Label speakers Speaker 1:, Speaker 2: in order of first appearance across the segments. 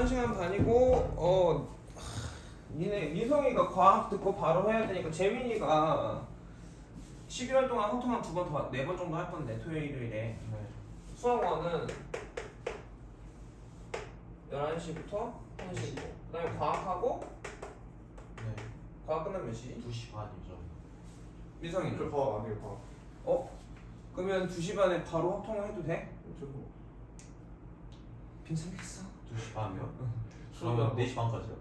Speaker 1: 1시간 반이고 니네 민성이가 과학 듣고 바로 해야 되니까 재민이가 11월 동안 학통만 2번 더 4번 정도 할 건데 토요일 일요일에 수학원은 11시부터 1시고 그다음에 과학하고
Speaker 2: 네.
Speaker 1: 과학 끝나면 몇 시지?
Speaker 2: 2시 반이죠.
Speaker 1: 민성이는?
Speaker 3: 저 과학 안 해요, 과학.
Speaker 1: 그러면 2시 반에 바로 학통을 해도 돼?
Speaker 3: 저도
Speaker 1: 괜찮겠어?
Speaker 2: 2시 반이요?
Speaker 3: 수학하고
Speaker 2: 그러면 4시 반까지요?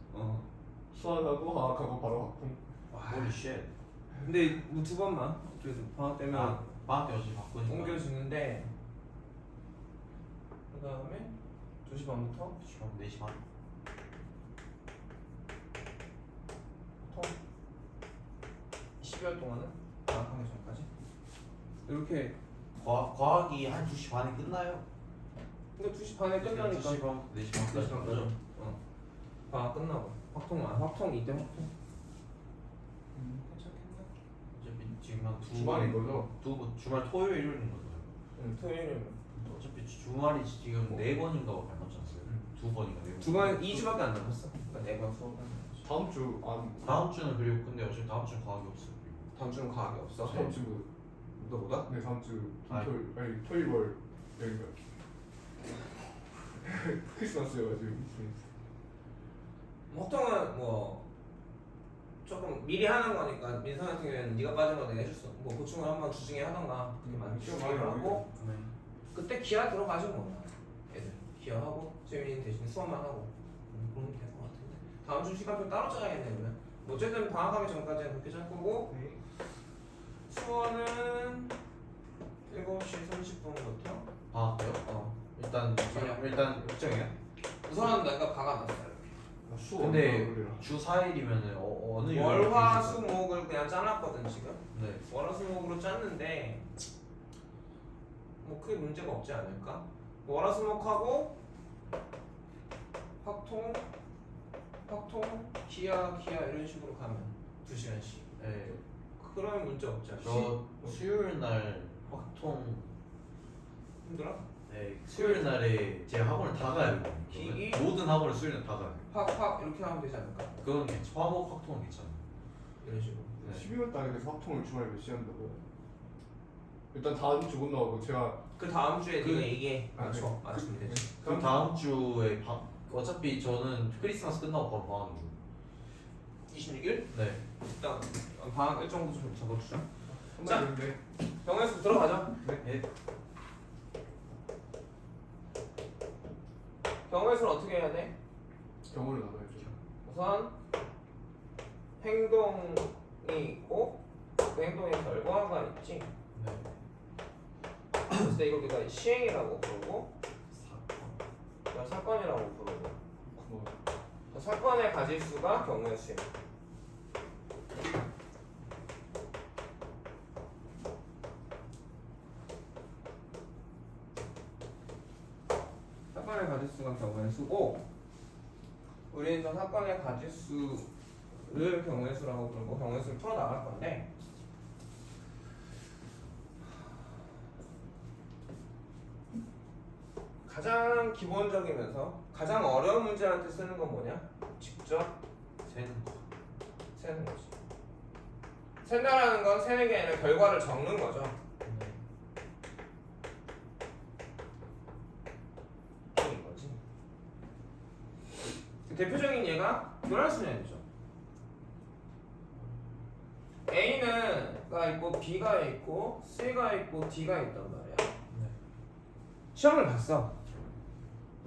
Speaker 3: 수학하고 과학하고 바로 학통.
Speaker 2: Holy shit.
Speaker 1: 근데 뭐 2번만 그래도 방학 때면
Speaker 2: 방학 때 어차피 바꾸니까.
Speaker 1: 옮겨지는데 그 다음에 2시 반부터
Speaker 2: 2시 반, 4시 반.
Speaker 1: 통 12월 동안은 방학하기 전까지 이렇게.
Speaker 2: 과학이 한 2시 반에 끝나요?
Speaker 1: 근데 2시 반에 끝나니까
Speaker 2: 2시 반, 4시 반까지.
Speaker 1: 4시 반까지. 방학 끝나고 확통 이때 확통. 괜찮겠나?
Speaker 2: 어차피 지금 한
Speaker 3: 주말인 거죠?
Speaker 2: 주말 토요일 일요일인 거죠.
Speaker 1: 토요일이면
Speaker 2: 어차피 주말이 지금 4번인가 안 남지 않았어요? 2번인가 4번.
Speaker 1: 2번 2주밖에 안 남았어. 그러니까 4번 수업하는 거지.
Speaker 3: 다음 주 안.
Speaker 2: 다음 주는 그리고 근데 어차피 다음 주는 과학이 없어요.
Speaker 1: 다음 주는 과학이 없어.
Speaker 3: 다음 주.
Speaker 1: 너보다?
Speaker 3: 네, 다음 주
Speaker 2: 아니.
Speaker 3: 토요일 월 여기가. 크리스마스여가지고.
Speaker 1: 보통은 뭐 조금 미리 하는 거니까 민성 같은 경우에는 네가 빠진 거 내가 해줄 수. 뭐 보충을 한번 주중에 하던가 그렇게 많이
Speaker 3: 시험
Speaker 1: 주중에
Speaker 3: 많이
Speaker 1: 하고
Speaker 2: 네.
Speaker 1: 그때 기아 들어가지 뭐. 애들 기아하고 재민이 대신 수업만 하고 그러면 될 것 같은데. 다음 주 시간표 따로 짜야겠네 그러면. 뭐 어쨌든 방학하기 전까지는 그렇게 짤 거고. 수원은 7시 30분부터
Speaker 2: 방학 때요? 일단 일정이요?
Speaker 1: 우선은 내가 박아놨어요.
Speaker 2: 근데 주 4일이면은 어느 요일로
Speaker 1: 월화
Speaker 2: 계시죠?
Speaker 1: 수목을 그냥 짜놨거든 지금.
Speaker 2: 네.
Speaker 1: 월화 수목으로 짰는데 뭐 크게 문제가 없지 않을까? 월화 수목하고 확통 기아 이런 식으로 가면 2시간씩.
Speaker 2: 네.
Speaker 1: 그러면 문제 없지 않을까?
Speaker 2: 저 수요일 날 확통.
Speaker 1: 힘들어?
Speaker 2: 네. 수요일 날에 제 학원을 다 가야 돼요.
Speaker 1: 기기?
Speaker 2: 모든 학원을 수요일 날 다 가야 돼요.
Speaker 1: 확 이렇게 하면 되지 않을까?
Speaker 2: 그건 괜찮아. 화목 확통은 괜찮아요.
Speaker 1: 이런 식으로.
Speaker 2: 네.
Speaker 3: 12월 달에 그래서 학통을 주말에 몇 시 한다고요? 일단 다음 주 끝나고 제가
Speaker 1: 그 다음 주에
Speaker 2: 그-
Speaker 1: 네가 얘기해.
Speaker 3: 아,
Speaker 1: 맞춰.
Speaker 3: 네.
Speaker 1: 맞추면 되지.
Speaker 2: 그 다음 주에 어차피 저는 크리스마스 끝나고 바로 방학이에요.
Speaker 1: 26일?
Speaker 2: 네.
Speaker 1: 일단 방학 일정도 좀 적어주자.
Speaker 3: 자, 근데
Speaker 1: 병원에서 들어가자.
Speaker 2: 네.
Speaker 1: 병원에서는 어떻게 해야 돼?
Speaker 3: 경호를 나눠야죠.
Speaker 1: 우선 행동이 있고 그 행동의 결과가 있지.
Speaker 2: 네.
Speaker 1: 그래서 이걸 우리가 시행이라고 부르고
Speaker 2: 사건.
Speaker 1: 사건이라고 부르고
Speaker 3: 뭐
Speaker 1: 그 사건의 가지수가 경우의 수야. 사건의 가지수가 경우의 수고 우리는 저 사건의 가지수를 경우의 수라고 부르고 경우의 수를 풀어 나갈 건데 가장 기본적이면서 가장 어려운 문제한테 쓰는 건 뭐냐? 직접
Speaker 2: 세는 거.
Speaker 1: 세는 거지. 센다라는 건 세는 게 아니라 결과를 적는 거죠.
Speaker 2: 네.
Speaker 1: 이런 거지. 대표적인 예가 교란수련이죠. A가 있고 B가 있고 C가 있고 D가 있단 말이야.
Speaker 2: 네.
Speaker 1: 시험을 봤어.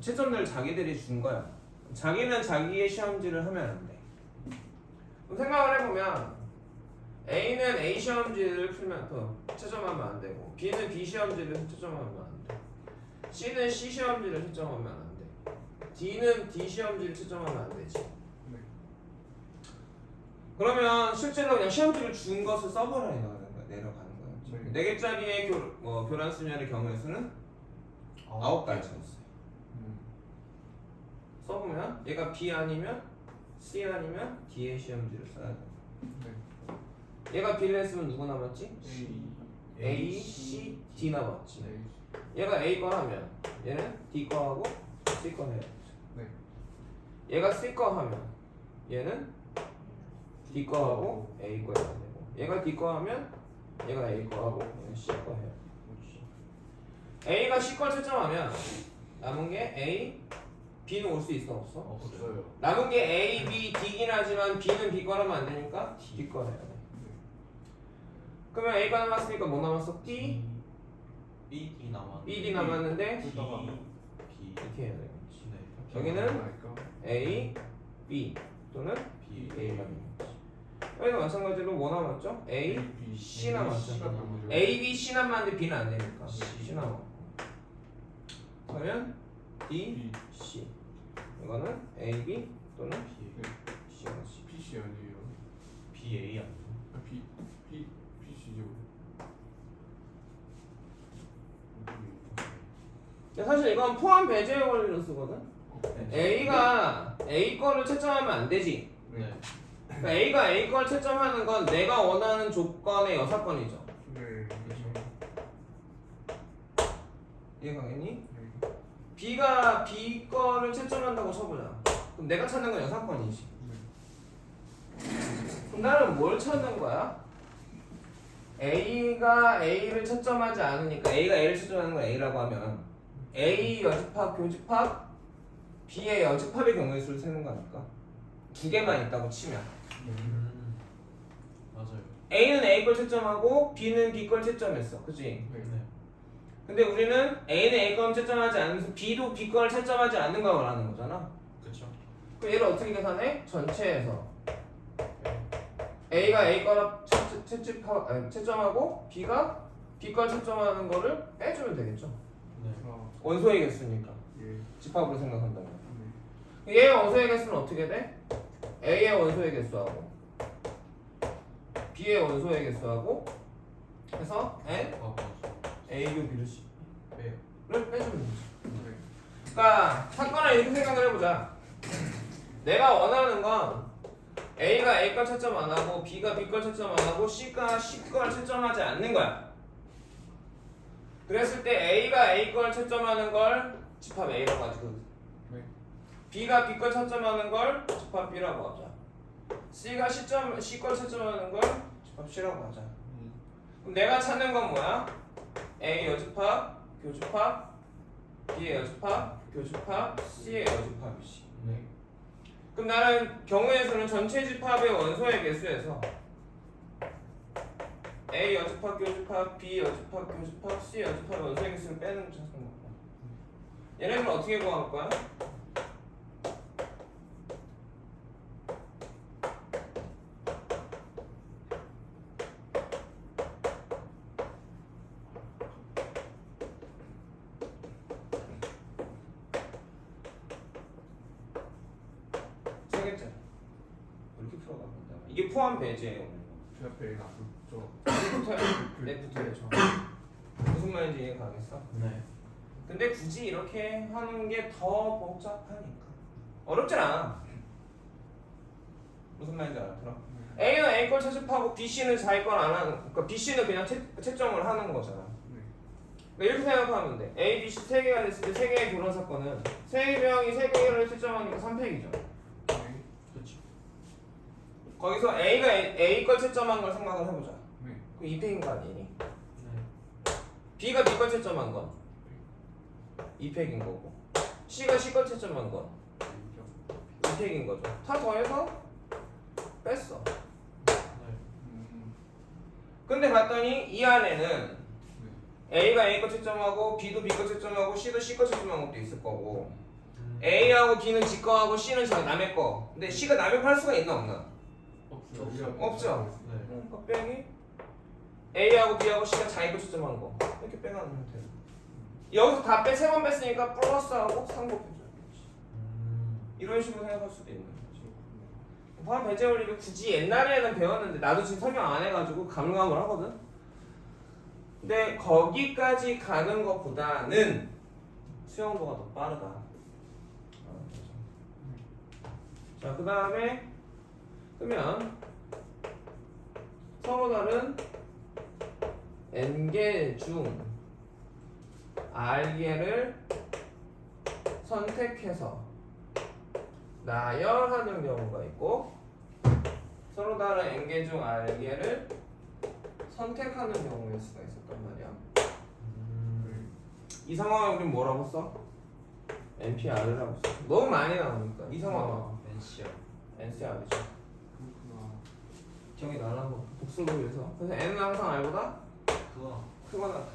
Speaker 1: 채점을 자기들이 준 거야. 자기는 자기의 시험지를 하면 안 돼. 그럼 생각을 해보면 A는 A 시험지를 풀면 채점하면 안 되고 B는 B 시험지를 채점하면 안 돼. C는 C 시험지를 채점하면 안 돼. D는 D 시험지를 채점하면 안 되지.
Speaker 3: 네.
Speaker 1: 그러면 실제로 그냥 시험지를 준 것을 써버려야 내려가는 거야.
Speaker 3: 네.
Speaker 1: 4개짜리의 교란 수련의 경우의 수는 9가지였어요. 써보면 얘가 B 아니면 C 아니면 D의 시험지를 써야 돼.
Speaker 3: 네.
Speaker 1: 얘가 B를 했으면 누구 남았지?
Speaker 3: A,
Speaker 1: A, C, D 남았지.
Speaker 3: 네.
Speaker 1: 얘가 A 거 하면 얘는 D 거 하고 C 거 해야 돼.
Speaker 3: 네.
Speaker 1: 얘가 C 거 하면 얘는 D 거 하고 A 거 해야 되고 얘가 D 거 하면 얘가 A 거 하고 얘는 C 거 해요. A가 C 걸 채점하면 남은 게 A, B는 올 수 있어 없어?
Speaker 3: 없어요.
Speaker 1: 남은 게 A, B, D긴 하지만 B는 B 거라면 안 되니까 D 거 해야 돼. 그러면 A가 남았으니까 뭐 남았어? D,
Speaker 2: B, D 남았.
Speaker 1: B, D 남았는데
Speaker 2: B, B.
Speaker 1: 이렇게 해야 돼.
Speaker 2: 네.
Speaker 1: 여기는
Speaker 3: 그러니까
Speaker 1: A, B 또는
Speaker 2: B,
Speaker 1: A가 되는 거지. 여기도 마찬가지로 뭐 남았죠? A,
Speaker 3: B,
Speaker 1: C 남았죠.
Speaker 3: C가 남았죠.
Speaker 1: A, B, C 남았는데 B는 안 되니까
Speaker 2: C.
Speaker 1: C 남았고 그러면 D,
Speaker 3: B,
Speaker 1: C 이거는 A, B 또는
Speaker 2: B,
Speaker 1: C가 지.
Speaker 3: PC 아니에요.
Speaker 2: B, A 아니에요?
Speaker 3: 아, PC죠.
Speaker 1: 사실 이건 포함 배제의 원리로 쓰거든. A가 A 거를 채점하면 안 되지.
Speaker 2: 네.
Speaker 1: 그러니까 A가 A 거를 채점하는 건 내가 원하는 조건의 여사건이죠.
Speaker 3: 네, 그렇죠.
Speaker 1: 이해가겠니?
Speaker 3: 네.
Speaker 1: B가 B 거를 채점한다고 쳐보자. 그럼 내가 찾는 건 여사건이지. 그럼 나는 뭘 찾는 거야? A가 A를 채점하지 않으니까 A가 A를 채점하는 건 A라고 하면 A 여집합 교집합 B의 여집합의 경우의 수를 세는 거니까 두 개만 있다고 치면
Speaker 2: 맞아요.
Speaker 1: A는 A 걸 채점하고 B는 B 걸 채점했어, 그치?
Speaker 3: 네.
Speaker 2: 네.
Speaker 1: 근데 우리는 A는 A 걸 채점하지 않으면서 B도 B 걸 채점하지 않는 걸 말하는 거잖아.
Speaker 2: 그렇죠.
Speaker 1: 그럼 얘를 어떻게 계산해? 전체에서 A가 A 걸 채점하고 B가 B 걸 채점하는 거를 빼주면 되겠죠.
Speaker 2: 네.
Speaker 3: 아,
Speaker 1: 원소의 개수니까
Speaker 3: 예.
Speaker 1: 집합으로 생각한다면
Speaker 3: 네.
Speaker 1: 얘의 원소의 개수는 어떻게 돼? A의 원소의 개수하고 B의 원소의 개수하고 해서 N
Speaker 2: 아, 맞아.
Speaker 1: A교 B를 C
Speaker 2: 빼요.
Speaker 1: 를 빼주면 되지.
Speaker 3: 네.
Speaker 1: 그러니까 사건을 이렇게 생각을 해보자. 내가 원하는 건 A가 A 걸 채점 안 하고 B가 B 걸 채점 안 하고 C가 C 걸 채점하지 않는 거야. 그랬을 때 A가 A 걸 채점하는 걸 집합 A라고 하지.
Speaker 3: 네.
Speaker 1: B가 B 걸 채점하는 걸 집합 B라고 하자. C가 C 걸 채점하는 걸 집합 C라고 하자. 그럼 내가 찾는 건 뭐야? A 여집합, 교집합, B의 여집합, 교집합, C의 여집합이지.
Speaker 2: 네.
Speaker 1: 그럼 나는 경우의 수는 전체 집합의 원소의 개수에서 A 여집합, 교집합, B 여집합, 교집합, C 여집합 원소의 개수를 빼는 거 찾는 거고. 얘네들 어떻게 구할 거야? 세 개째. 이렇게 풀어가면 돼. 이게 포함 배제예요.
Speaker 3: 제 앞에 놔뒀죠.
Speaker 1: 내부터죠. 무슨 말인지 이해 가겠어?
Speaker 2: 네.
Speaker 1: 근데 굳이 이렇게 하는 게 더 복잡하니까 어렵진 않아. 무슨 말인지 알아들어? A는 A 걸 채집하고 B, C는 자기 걸 안 하는. 그러니까 B, C는 그냥 채점을 하는 거잖아.
Speaker 3: 네.
Speaker 1: 그러니까 이렇게 생각하면 돼. A, B, C 세 개가 됐을 때 세 개의 결혼 사건은 세 명이 세 개를 채점하니까 3팩이죠.
Speaker 3: 네.
Speaker 2: 그렇죠.
Speaker 1: 거기서 A가 A 걸 채점한 걸 생각을 해보자.
Speaker 3: 네.
Speaker 1: 그럼 2팩인 거 아니니?
Speaker 2: 네.
Speaker 1: B가 B 걸 채점한 건 2팩인 거고 C가 C 걸 채점한 건 2팩인 거죠. 다 더해서 뺐어.
Speaker 2: 네.
Speaker 1: 근데 봤더니 이 안에는 A가 A 거 채점하고 B도 B 거 채점하고 C도 C 거 채점한 것도 있을 거고 A하고 B는 지 거하고 C는 남의 거. 근데 C가 남의 거 할 수가 있나 없나? 없죠.
Speaker 2: 네.
Speaker 1: 그러니까 빼기 A하고 B하고 C가 자기 거 채점한 거 이렇게 빼가는 형태로 여기서 다 빼, 세 번 뺐으니까 플러스하고 상곱해줘야 되지. 이런 식으로 생각할 수도 있는 거지. 포함 배제 원리를 굳이 옛날에는 배웠는데 나도 지금 설명 안 해가지고 가물가물하거든. 근데 거기까지 가는 것보다는 수영도가 더 빠르다. 자, 그 다음에 그러면 서로 다른 n개 중 r개를 선택해서 나열하는 경우가 있고 서로 다른 n개 중 r개를 선택하는 경우일 수가 있었단 말이야. 이 상황에 우린 뭐라고 써? NPR이라고 써. 너무 많이 나오니까 이 상황은
Speaker 2: NCR.
Speaker 1: NCR이죠.
Speaker 3: 그렇구나.
Speaker 1: 기억이 나라고 복수를 위해서. 그래서 n은 항상 r보다
Speaker 2: 그거.
Speaker 1: 크거나 같죠.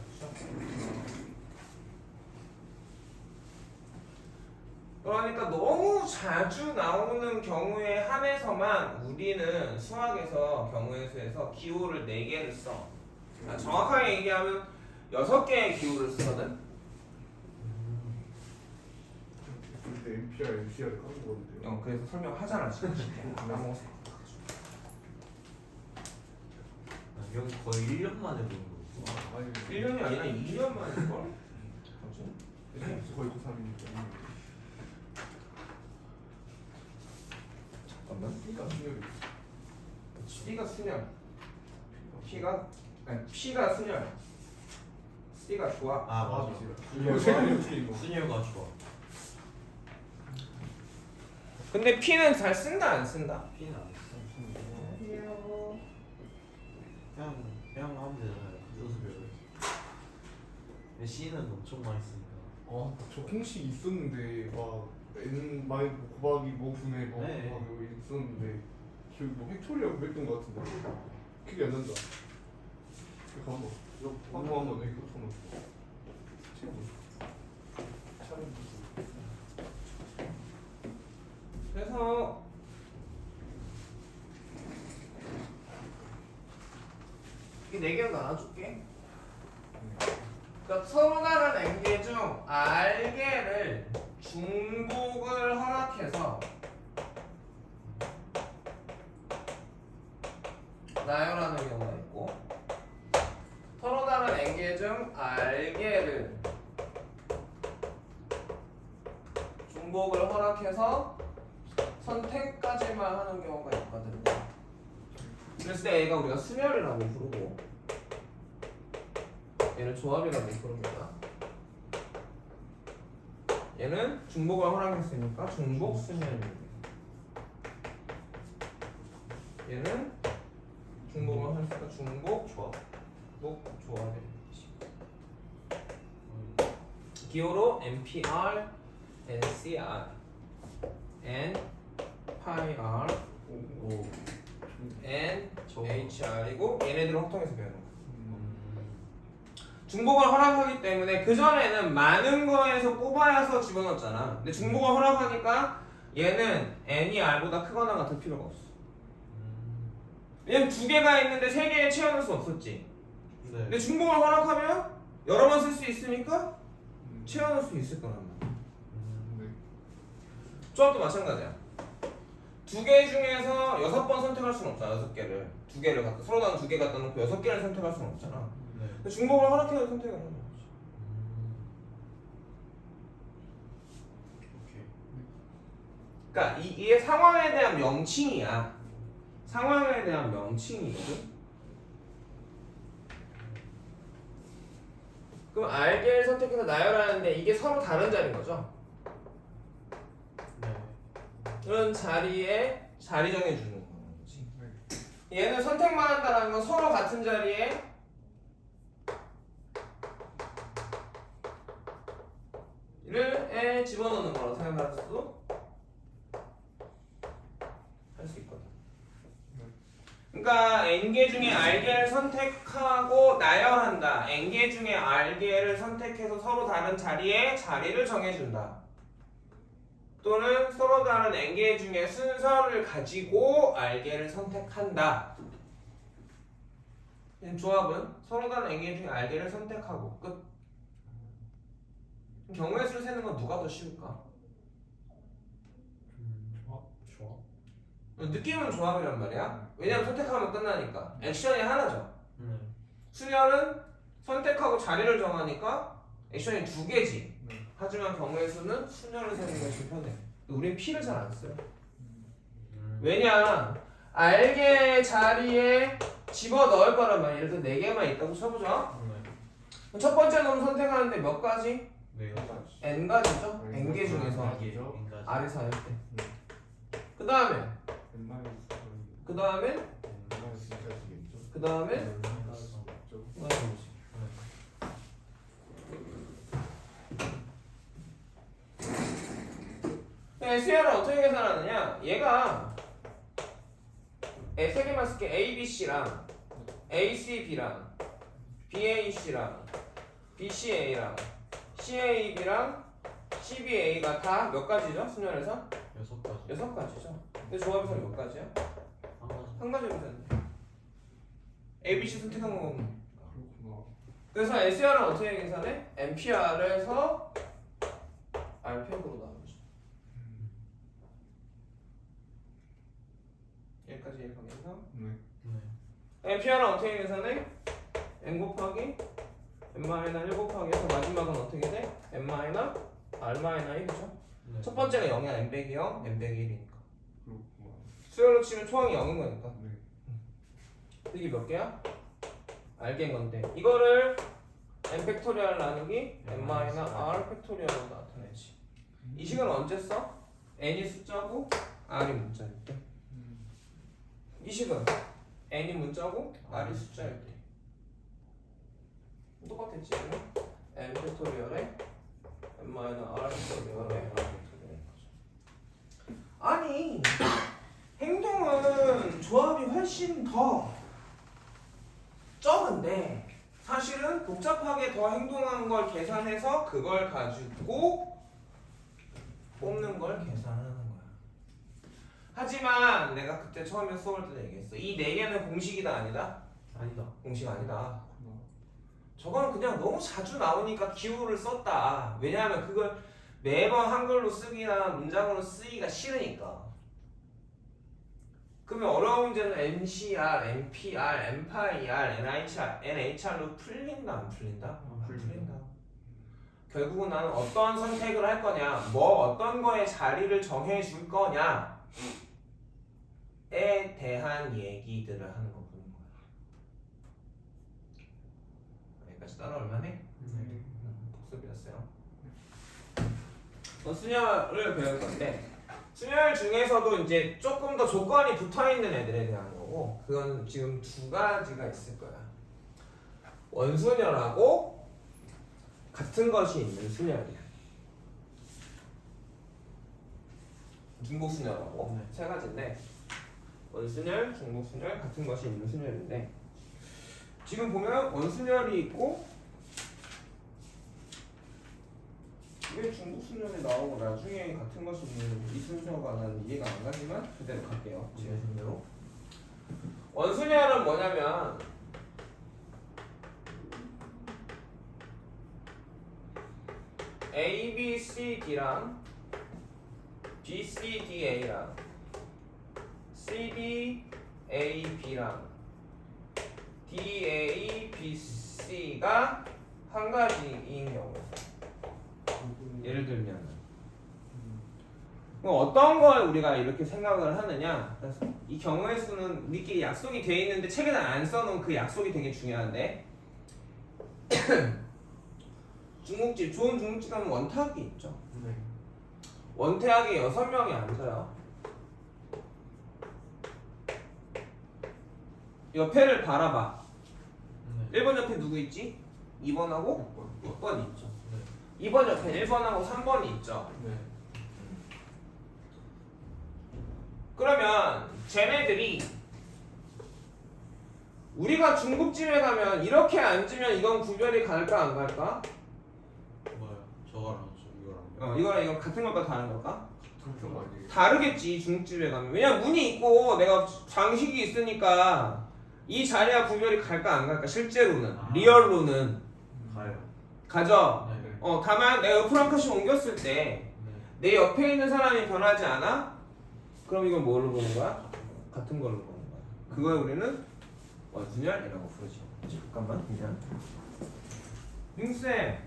Speaker 1: 그러니까 너무 자주 나오는 경우에 한해서만 우리는 수학에서 경우의 수에서 기호를 4개를 써. 정확하게 얘기하면 6개의 기호를 쓰거든.
Speaker 3: 근데 NPR, NCR을 까는 건데요.
Speaker 1: 그래서 설명하잖아 지금. 까먹었어.
Speaker 2: 여기 거의 1년 만에 보는 거구나.
Speaker 3: 아니
Speaker 1: 1년이 아니라 2년 만일걸?
Speaker 3: 거의 고3이니까.
Speaker 1: 잠깐만.
Speaker 3: 그러니까 수열이.
Speaker 1: C가 순열. P가 순열. C가 조합.
Speaker 2: 아 맞아.
Speaker 3: 순열과
Speaker 2: 순열과 좋아.
Speaker 1: 근데 P는 잘 쓴다 안 쓴다?
Speaker 2: P는 안 했어. 그냥 하면 되잖아요. 조수별. C는 엄청 많이 쓰니까.
Speaker 3: 저 공식 있었는데 막 N 마이 곱하기 뭐 분의 뭐
Speaker 2: 네.
Speaker 3: 곱하기 있었는데 기억이 뭐 팩토리하고 했던 것 같은데 기억이 안 난다. 이거 한번 이거 한번 이거 한번
Speaker 1: 그래서 이 4개로 나눠줄게. 그러니까 서로 다른 n개 중 r개를 중복을 허락해서 나열하는 경우가 있고 서로 다른 n개 중 r개를 중복을 허락해서 선택까지만 하는 경우가 있거든요. 그랬을 때 얘가 우리가 순열이라고 부르고 얘는 조합이라고 부릅니다. 얘는 중복을 허락했으니까 중복 순열입니다. 얘는 중복을 허락했으니까 중복
Speaker 2: 좋아.
Speaker 1: 조합입니다. 기호로 NPR, NCR, NPR,
Speaker 2: 오.
Speaker 1: NHR이고 얘네들은 확통해서 배우는 거야. 중복을 허락하기 때문에 그전에는 많은 거에서 뽑아서 집어넣었잖아. 근데 중복을 허락하니까 얘는 n이 r보다 크거나 같을 필요가 없어. 왜냐면 2개가 있는데 3개에 채워넣을 수 없었지.
Speaker 2: 네.
Speaker 1: 근데 중복을 허락하면 여러 번 쓸 수 있으니까 채워넣을 수 있을 거란 말이야.
Speaker 3: 네.
Speaker 1: 조합도 마찬가지야. 2개 중에서 6번 선택할 수는 없잖아. 6개를 2개를 갖다 서로 다른 2개 갖다 놓고 6개를 선택할 수는 없잖아.
Speaker 2: 네.
Speaker 1: 근데 중복을 허락해서 선택을 하는 거지.
Speaker 2: 오케이.
Speaker 1: 그러니까 이게 상황에 대한 명칭이야. 상황에 대한 명칭이거든. 그럼 알게를 선택해서 나열하는데 이게 서로 다른 자리인 거죠.
Speaker 2: 네.
Speaker 1: 그런 자리에 자리 정해주는 거지. 얘는 선택만 한다는 건 서로 같은 자리에 를 집어넣는 거라고 생각할 수도 할 수 있거든. 그러니까 n개 중에 r개를 선택하고 나열한다. n개 중에 r개를 선택해서 서로 다른 자리에 자리를 정해준다. 또는 서로 다른 n개 중에 순서를 가지고 r개를 선택한다. 조합은 서로 다른 n개 중에 r개를 선택하고 끝. 경우의 수를 세는 건 누가 더 쉬울까?
Speaker 2: 좋아.
Speaker 1: 느낌은 조합이란 말이야. 왜냐면 선택하면 끝나니까. 액션이 하나죠.
Speaker 2: 네.
Speaker 1: 순열은 선택하고 자리를 정하니까 액션이 2개지.
Speaker 3: 네.
Speaker 1: 하지만 경우의 수는 순열을 세는 것이 편해. 우린 P를 잘 안 써요. 왜냐? 알게 자리에 집어 넣을 거란 말이야. 예를 들어 4개만 있다고 쳐보자.
Speaker 2: 네.
Speaker 1: 첫 번째 놈 선택하는데 몇 가지?
Speaker 2: 네.
Speaker 1: N가지죠?
Speaker 3: 네.
Speaker 1: N개 중에서
Speaker 3: N가지죠.
Speaker 1: R에서 할 때. 그 다음에
Speaker 3: n-1
Speaker 1: 그 다음에
Speaker 3: n-1까지겠죠?
Speaker 1: 그 다음에
Speaker 3: n-1죠?
Speaker 1: SR을 어떻게 계산하느냐? 얘가 세 개만 쓸게. ABC랑 ACB랑 BAC랑 BCA랑 CAB랑 CBA가 다 몇 가지죠? 순열에서?
Speaker 2: 6가지.
Speaker 1: 6가지죠. 근데 조합에서 몇 가지야?
Speaker 2: 한 가지.
Speaker 1: 한 가지로 되는데 ABC 선택한 거거든요.
Speaker 3: 그렇구나.
Speaker 1: 그래서 SR은 어떻게 계산해? MPR에서 RP역으로 나누죠. 여기까지 이해가겠나?
Speaker 3: 네.
Speaker 2: 네.
Speaker 1: MPR은 어떻게 계산해? N 곱하기 N-1 곱하기 해서 마지막은 어떻게 돼? N-R-1이죠.
Speaker 2: 네.
Speaker 1: 첫 번째가 0이야. N 빼기 0, N 빼기 1이니까.
Speaker 3: 그렇구나.
Speaker 1: 수열로 치면 초항이 0인 거니까.
Speaker 3: 네.
Speaker 1: 이게 몇 개야? 알게인 건데 이거를 N 팩토리얼 나누기 N-R 팩토리얼로 나타내지. 이 식은 언제 써? N이 숫자고 R이 문자일 때. 이 식은 N이 문자고 R이 숫자일 때. 똑같았지? N 팩토리얼에 N-R 팩토리얼에 R 팩토리얼인 거죠. 아니 행동은 조합이 훨씬 더 적은데 사실은 복잡하게 더 행동하는 걸 계산해서 그걸 가지고 뽑는 걸 계산하는 거야. 하지만 내가 그때 처음에 수업할 때 얘기했어. 이 4개는 공식이다 아니다?
Speaker 2: 아니다.
Speaker 1: 공식 아니다.
Speaker 3: 그렇구나.
Speaker 1: 저거는 그냥 너무 자주 나오니까 기호를 썼다. 왜냐하면 그걸 매번 한글로 쓰기나 문장으로 쓰기가 싫으니까. 그러면 어려운 문제는 NCR, NPR, NPIR, NHR로 풀린다 안 풀린다?
Speaker 2: 안 풀린다.
Speaker 1: 결국은 나는 어떤 선택을 할 거냐, 뭐 어떤 거에 자리를 정해 줄 거냐에 대한 얘기들을 하는 거 보는 거야. 여기까지 따라올만해? 복습이었어요. 순열을 배울 건데 순열 중에서도 이제 조금 더 조건이 붙어 있는 애들에 대한 거고 그건 지금 2가지가 있을 거야. 원순열하고 같은 것이 있는 순열이야. 중복순열하고
Speaker 2: 네.
Speaker 1: 3가지인데 원순열, 중복순열, 같은 것이 있는 순열인데 지금 보면 원순열이 있고 왜 중복순열이 나오고 나중에 같은 것이 있는 이 순서가 나는 이해가 안 가지만 그대로 갈게요. 제 순서로. 원순열은 뭐냐면 A, B, C, D랑 B, C, D, A랑 C, D, A, B랑 D, A, B, C가 한 가지인 경우. 예를 들면 그럼 어떤 걸 우리가 이렇게 생각을 하느냐? 그래서 이 경우의 수는 우리끼리 약속이 돼 있는데 책에는 안 써놓은 그 약속이 되게 중요한데 중국집 좋은 중국집 가면 원탁이 있죠.
Speaker 2: 네.
Speaker 1: 원태학에 6명이 앉아요. 옆에를 바라봐.
Speaker 2: 네.
Speaker 1: 1번 옆에 누구 있지? 2번하고 6번이 있죠.
Speaker 2: 네.
Speaker 1: 2번 옆에 1번하고 3번이 있죠.
Speaker 2: 네.
Speaker 1: 그러면 쟤네들이 우리가 중국집에 가면 이렇게 앉으면 이건 구별이 갈까 안 갈까?
Speaker 2: 뭐야? 저거랑 이거랑.
Speaker 1: 이거랑 이거 같은 걸까 다른 걸까?
Speaker 3: 같은 거 아니에요?
Speaker 1: 다르겠지 중국집에 가면. 왜냐면 문이 있고 내가 장식이 있으니까 이 자리와 구별이 갈까 안 갈까 실제로는 리얼로는
Speaker 2: 가요.
Speaker 1: 가죠.
Speaker 2: 네.
Speaker 1: 다만 내가 옆으로 한 칸씩 옮겼을 때 내
Speaker 2: 네.
Speaker 1: 옆에 있는 사람이 변하지 않아? 그럼 이건 뭘로 보는 거야? 같은 걸로 보는 거야. 그걸 우리는 원순열이라고 부르죠. 잠깐만 그냥 링쌤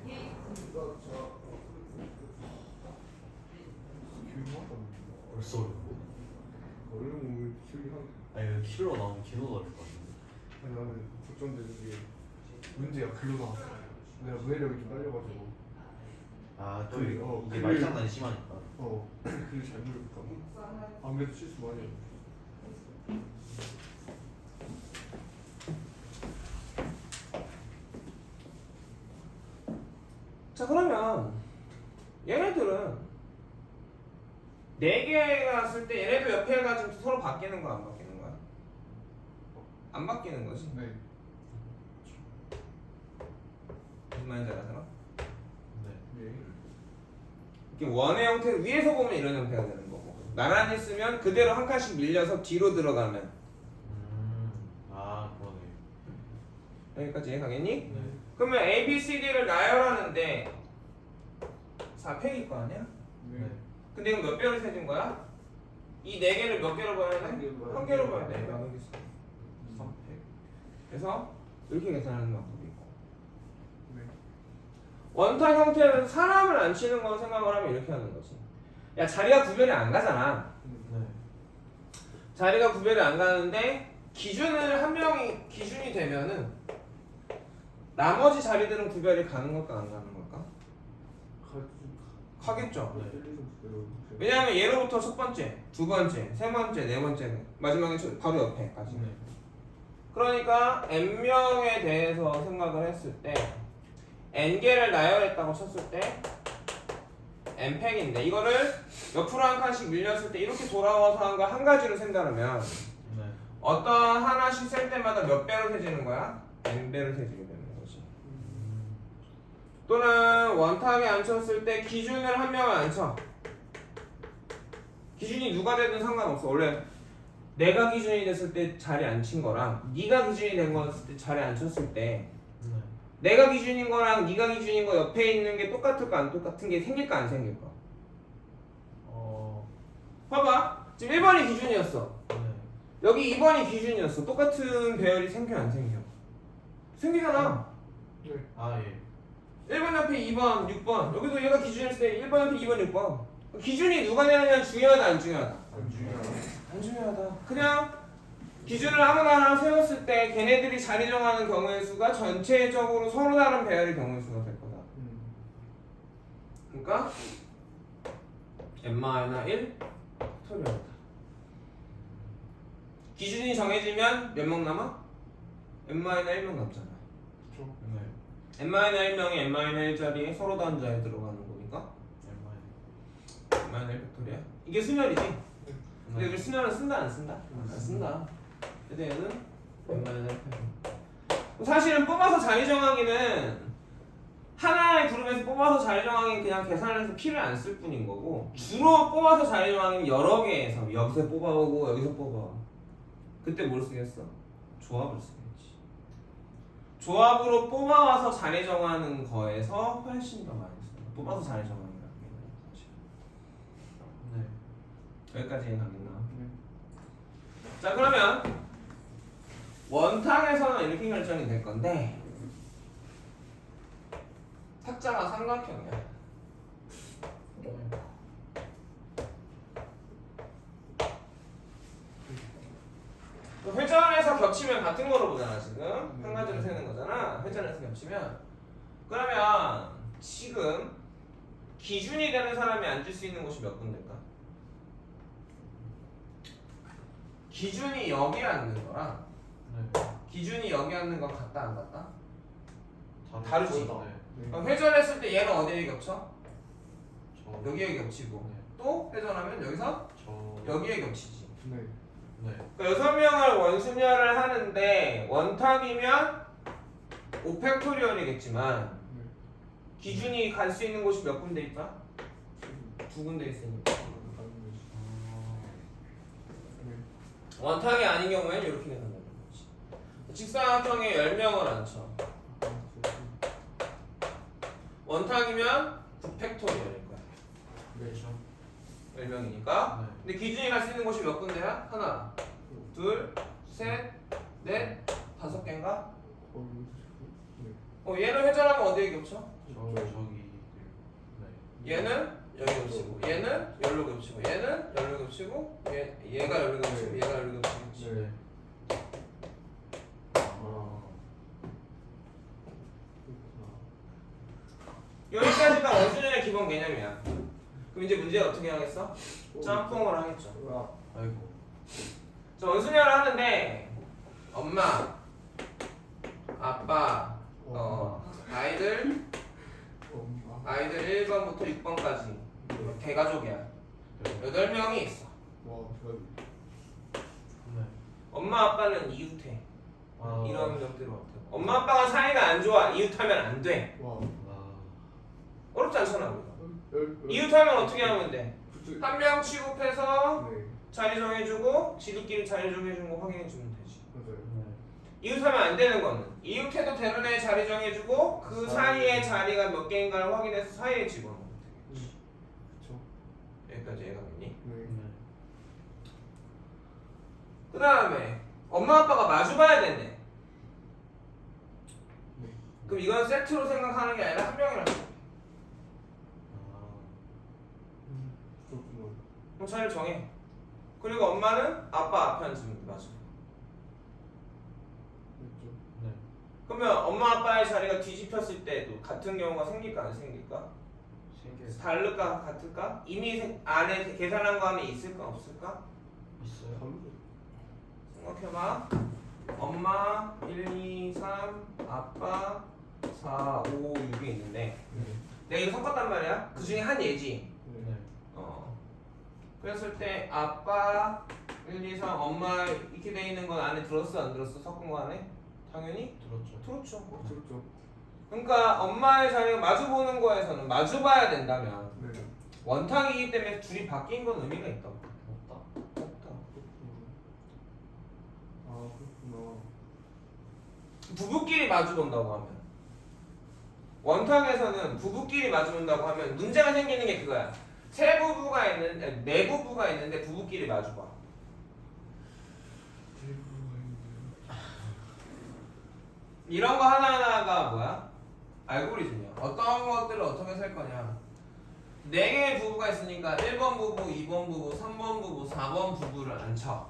Speaker 2: 벌써 어려워?
Speaker 3: 어려운 거 쉬긴 한데.
Speaker 2: 아니 키로 나오면 기노 어려울 것 같은데.
Speaker 3: 아니 나는 걱정되는 게 문제가 글로 나왔어. 내가 문해력이 좀 딸려가지고
Speaker 2: 아,
Speaker 3: 글을-
Speaker 2: 이게 말장난이 심하니까.
Speaker 3: 글을 잘 모르니까 안 그래도 실수 많이 해.
Speaker 1: 자 그러면 얘네들은 4개가 쓸 때 얘네도 옆에 가지고 서로 바뀌는 거야 안 바뀌는 거야? 안 바뀌는 거지.
Speaker 3: 네.
Speaker 1: 무슨 말인지 알아서?
Speaker 2: 네.
Speaker 3: 예.
Speaker 1: 이렇게 원의 형태를 위에서 보면 이런 형태가 되는 거고 나란히 쓰면 그대로 한 칸씩 밀려서 뒤로 들어가면
Speaker 2: 아, 그러네.
Speaker 1: 여기까지 이해 가겠니?
Speaker 2: 네.
Speaker 1: 그러면 A, B, C, D를 나열하는데 4팩일 거 아니야?
Speaker 3: 네.
Speaker 2: 네.
Speaker 1: 근데 이건 몇 배로 세진 거야? 이 4개를 몇 개로 봐야 돼?
Speaker 3: 한 개로 봐야
Speaker 1: 한 개로
Speaker 3: 돼.
Speaker 1: 봐야 돼. 나누기 3팩. 그래서 이렇게 계산하는 방법이 있고
Speaker 3: 네.
Speaker 1: 원탁 형태는 사람을 안 치는 거 생각을 하면 이렇게 하는 거지. 야 자리가 구별이 안 가잖아.
Speaker 2: 네.
Speaker 1: 자리가 구별이 안 가는데 기준을 한 명이 기준이 되면은 나머지 자리들은 구별이 가는 걸까 안 가는 걸까? 하겠죠. 왜냐하면 예로부터 첫 번째, 두 번째, 세 번째, 네 번째, 마지막에 바로 옆에까지.
Speaker 2: 네.
Speaker 1: 그러니까 n명에 대해서 생각을 했을 때 n개를 나열했다고 쳤을 때 n팩인데 이거를 옆으로 한 칸씩 밀렸을 때 이렇게 돌아와서 한 거 한 가지로 센다면
Speaker 2: 네.
Speaker 1: 어떤 하나씩 셀 때마다 몇 배로 세지는 거야? n배로 세지게 되는 거지. 또는 원탁에 안 쳤을 때 기준을 한 명을 안 쳐. 기준이 누가 되든 상관없어. 원래 내가 기준이 됐을 때 자리 안 친 거랑 네가 기준이 된 거였을 때 자리 안 쳤을 때
Speaker 2: 네.
Speaker 1: 내가 기준인 거랑 네가 기준인 거 옆에 있는 게 똑같을까 안 똑같은 게 생길까 안 생길까? 봐봐. 지금 1번이 기준이었어.
Speaker 2: 네.
Speaker 1: 여기 2번이 기준이었어. 똑같은 배열이 생겨 안 생겨? 생기잖아.
Speaker 3: 네.
Speaker 2: 아, 예.
Speaker 1: 1번 옆에 2번, 6번. 여기도 얘가 기준이었을 때 1번 옆에 2번, 6번. 기준이 누가 되느냐 중요하다 안 중요하다?
Speaker 3: 안 중요하다.
Speaker 1: 안 중요하다. 그냥 기준을 아무나 하나 세웠을 때 걔네들이 자리 정하는 경우의 수가 전체적으로 서로 다른 배열의 경우의 수가 될 거다. 그러니까 n-1 팩토리얼이다. 기준이 정해지면 몇 명 남아? n-1명 남잖아.
Speaker 3: 그렇죠.
Speaker 2: 네.
Speaker 1: n-1명이 n-1 자리에 서로 다른 자리에 들어가는 거니까
Speaker 2: 얼마예요?
Speaker 1: n-1 팩토리얼. 이게 순열이지?
Speaker 2: 네.
Speaker 1: 근데 우리 순열은 쓴다 안 쓴다? 안 쓴다. 근데 얘는 n-1 팩토리얼. 사실은 뽑아서 자리 정하기는 하나의 그룹에서 뽑아서 자리 정하기는 그냥 계산을 해서 P를 안 쓸 뿐인 거고 주로 뽑아서 자리 정하기는 여러 개에서 여기서 뽑아오고 여기서 뽑아. 그때 뭘 쓰겠어? 조합을 쓰겠지. 조합으로 뽑아와서 자리 정하는 거에서 훨씬 더 많이 써. 뽑아서 자리 정하는 게 사실.
Speaker 2: 네.
Speaker 1: 여기까지 가겠나?
Speaker 3: 네.
Speaker 1: 자 그러면 원탁에서는 이렇게 결정이 될 건데 탁자가 삼각형이야. 회전에서 겹치면 같은 거로 보잖아 지금. 한 가지로 세는 거잖아. 회전에서 겹치면. 그러면 지금 기준이 되는 사람이 앉을 수 있는 곳이 몇 군데일까? 기준이 여기 앉는 거랑
Speaker 2: 네.
Speaker 1: 기준이 여기 앉는 건 같다 안 같다?
Speaker 2: 다르지.
Speaker 1: 다르지.
Speaker 2: 네.
Speaker 1: 그럼 회전했을 때 얘는 어디에 겹쳐?
Speaker 2: 저.
Speaker 1: 여기에 겹치고
Speaker 2: 네.
Speaker 1: 또 회전하면 여기서
Speaker 2: 저.
Speaker 1: 여기에 겹치지.
Speaker 3: 네.
Speaker 2: 네.
Speaker 1: 그러니까 6명을 원순열을 하는데 원탁이면 5팩토리얼이겠지만
Speaker 3: 네.
Speaker 1: 기준이 갈 수 있는 곳이 몇 군데 있다? 2군데 있으니까.
Speaker 3: 네.
Speaker 1: 원탁이 아닌 경우에는 이렇게 된다는 거지. 직사각형에 10명을 안 쳐. 원탁이면 9팩토리얼일 거야.
Speaker 3: 네.
Speaker 1: 10명이니까.
Speaker 2: 네.
Speaker 1: 근데 기준이 갈 수 있는 곳이 몇 군데야? 하나, 둘, 셋, 넷, 5개인가?
Speaker 3: 네.
Speaker 1: 얘는 회전하면 어디에 겹쳐?
Speaker 2: 저기. 네.
Speaker 1: 얘는 여기 겹치고 얘는 여기로 겹치고 얘는 여기로 겹치고 얘가 여기로 겹치고 얘가 여기로 겹치고
Speaker 3: 네.
Speaker 2: 아.
Speaker 1: 여기까지가 원순열의 기본 개념이야. 그럼 이제 문제 어떻게 하겠어? 짬뽕을 하겠죠.
Speaker 3: 아,
Speaker 2: 아이고.
Speaker 1: 자, 원순열을 하는데 엄마, 아빠, 아이들
Speaker 3: 엄마.
Speaker 1: 아이들 1번부터 6번까지 대가족이야. 8명이 있어.
Speaker 3: 와, 대박이.
Speaker 2: 네.
Speaker 1: 엄마 아빠는 이웃해.
Speaker 2: 아.
Speaker 1: 이런 것들을 어떻게? 엄마 아빠가 사이가 안 좋아. 이웃하면 안 돼.
Speaker 3: 와.
Speaker 2: 아.
Speaker 1: 어렵지 않잖아 우리가.
Speaker 3: 열.
Speaker 1: 이웃하면 어떻게 하면 돼?
Speaker 3: 그치.
Speaker 1: 한 명 취급해서
Speaker 3: 네,
Speaker 1: 자리 정해주고 지들끼리 자리 정해주는 거 확인해주면 되지.
Speaker 3: 맞아요.
Speaker 2: 네.
Speaker 1: 이웃하면 안 되는 거는 이웃해도 되는 애 자리 정해주고 그 사이에 자리가 몇 개인가를 확인해서 사이에 집어넣으면 되겠지.
Speaker 3: 그쵸.
Speaker 1: 여기까지 이해가 됐니?
Speaker 3: 네.
Speaker 2: 네.
Speaker 1: 그 다음에 엄마 아빠가 마주봐야 되네.
Speaker 3: 네.
Speaker 1: 그럼 이건 세트로 생각하는 게 아니라 한 명이라고.
Speaker 2: 아.
Speaker 3: 그렇구나.
Speaker 1: 그럼 자리를 정해. 그리고 엄마는 아빠 앞에 앉으면 돼. 맞아.
Speaker 3: 맞죠.
Speaker 2: 네.
Speaker 1: 그러면 엄마 아빠의 자리가 뒤집혔을 때도 같은 경우가 생길까 안 생길까?
Speaker 2: 신기해.
Speaker 1: 다를까 같을까? 이미 안에 계산한 거 안에 있을까 없을까?
Speaker 2: 있어요?
Speaker 3: 다르죠.
Speaker 1: 생각해봐. 엄마 1, 2, 3 아빠 4, 5, 6이 있는데
Speaker 3: 네.
Speaker 1: 내가 이거 섞었단 말이야. 그 중에 한 예지.
Speaker 3: 네.
Speaker 2: 네.
Speaker 1: 그랬을 때 아빠 1, 2, 3 엄마 이렇게 돼 있는 건 안에 들었어 안 들었어? 섞은 거 안에? 당연히
Speaker 2: 들었죠.
Speaker 1: 들었죠.
Speaker 3: 그렇죠.
Speaker 1: 그러니까 엄마의 자리가 마주 보는 거에서는 마주 봐야 된다면
Speaker 3: 네.
Speaker 1: 원탁이기 때문에 둘이 바뀐 건 의미가 있다.
Speaker 2: 없다.
Speaker 1: 없다.
Speaker 3: 그렇구나. 아, 그렇구나.
Speaker 1: 부부끼리 마주 본다고 하면 원탁에서는 부부끼리 마주 본다고 하면 문제가 생기는 게 그거야. 세 부부가 있는데 네 부부가 있는데 부부끼리 마주 봐. 이런 거 하나하나가 뭐야? 알고리즘이야. 어떤 것들을 어떻게 살 거냐. 4개의 부부가 있으니까 1번 부부, 2번 부부, 3번 부부, 4번 부부를 안 쳐.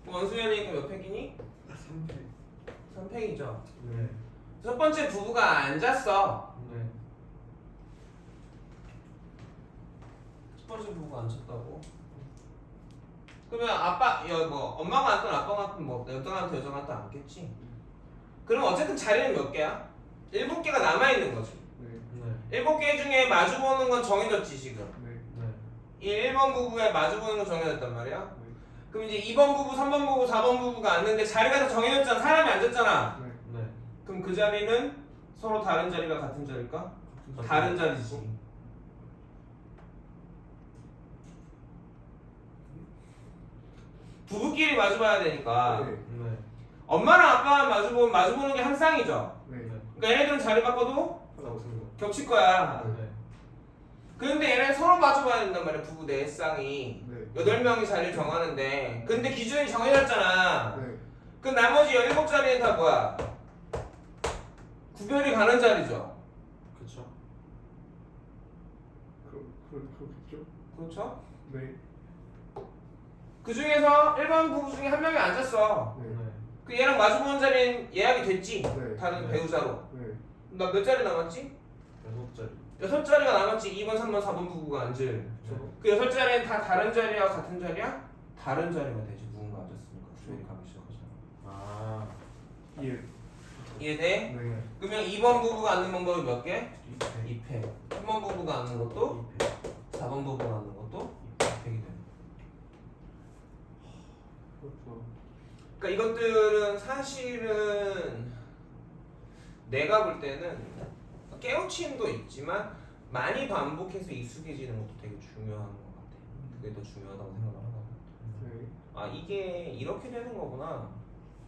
Speaker 1: 원수연이니까 몇 팩이니?
Speaker 3: 3팩.
Speaker 1: 3팩이죠.
Speaker 2: 네.
Speaker 1: 첫 번째 부부가 앉았어.
Speaker 2: 네.
Speaker 1: 첫 번째 부부가 앉았다고. 그러면 아빠, 뭐 엄마가 앉든 아빠가 앉든 뭐 여자가 앉든 여자가 앉든 앉겠지. 그럼 어쨌든 자리는 몇 개야? 7개가 남아있는 거지.
Speaker 3: 네.
Speaker 2: 네.
Speaker 1: 7개 중에 마주보는 건 정해졌지 지금.
Speaker 3: 네.
Speaker 2: 네.
Speaker 1: 이 1번 부부에 마주보는 건 정해졌단 말이야.
Speaker 3: 네.
Speaker 1: 그럼 이제 2번 부부, 3번 부부, 4번 부부가 앉는데 자리가 다 정해졌잖아. 사람이 앉았잖아.
Speaker 3: 네.
Speaker 2: 네.
Speaker 1: 그럼 그 자리는 서로 다른 자리가 같은 자리일까? 다른 자리지. 부부끼리 마주봐야 되니까
Speaker 3: 네.
Speaker 2: 네.
Speaker 1: 엄마랑 아빠랑 마주보는 게 한 쌍이죠.
Speaker 3: 네.
Speaker 1: 그러니까 얘네들은 자리 바꿔도
Speaker 3: 하나 없습니다.
Speaker 1: 겹칠 거야.
Speaker 2: 네.
Speaker 1: 근데 얘네 서로 마주봐야 된단 말이야. 부부 네 쌍이
Speaker 3: 네.
Speaker 1: 8명이 자리를 정하는데 근데 기준이 정해졌잖아.
Speaker 3: 네.
Speaker 1: 그 나머지 17자리는 다 뭐야? 구별이 가는 자리죠.
Speaker 2: 그쵸.
Speaker 3: 그렇겠죠?
Speaker 1: 그렇죠?
Speaker 3: 네.
Speaker 1: 그 중에서 일반 부부 중에 한 명이 앉았어.
Speaker 3: 네.
Speaker 2: 네.
Speaker 1: 그 얘랑 마주보는 자리는 예약이 됐지.
Speaker 3: 네.
Speaker 1: 다른
Speaker 2: 네.
Speaker 1: 배우자로.
Speaker 3: 네.
Speaker 1: 나 몇 자리 남았지?
Speaker 2: 6자리.
Speaker 1: 6자리가 남았지. 2번, 3번, 4번 부부가 앉을. 그 6자리는 다 다른 자리야? 같은 자리야? 다른 자리가 되지. 누군가 앉았으니까 구별이 가기 시작하잖아.
Speaker 2: 아.
Speaker 3: 예.
Speaker 1: 이해돼?
Speaker 3: 네.
Speaker 1: 그러면 2번 부부가 앉는 방법이 몇 개?
Speaker 2: 2패.
Speaker 1: 2패. 3번 부부가 앉는 것도
Speaker 2: 2패.
Speaker 1: 4번 부부가 앉는 것도 2팩이 되는 거야.
Speaker 3: 그렇구나.
Speaker 1: 그러니까 이것들은 사실은 내가 볼 때는 깨우침도 있지만 많이 반복해서 익숙해지는 것도 되게 중요한 것 같아. 그게 더 중요하다고 생각을 하거든.
Speaker 3: 네.
Speaker 1: 아 이게 이렇게 되는 거구나.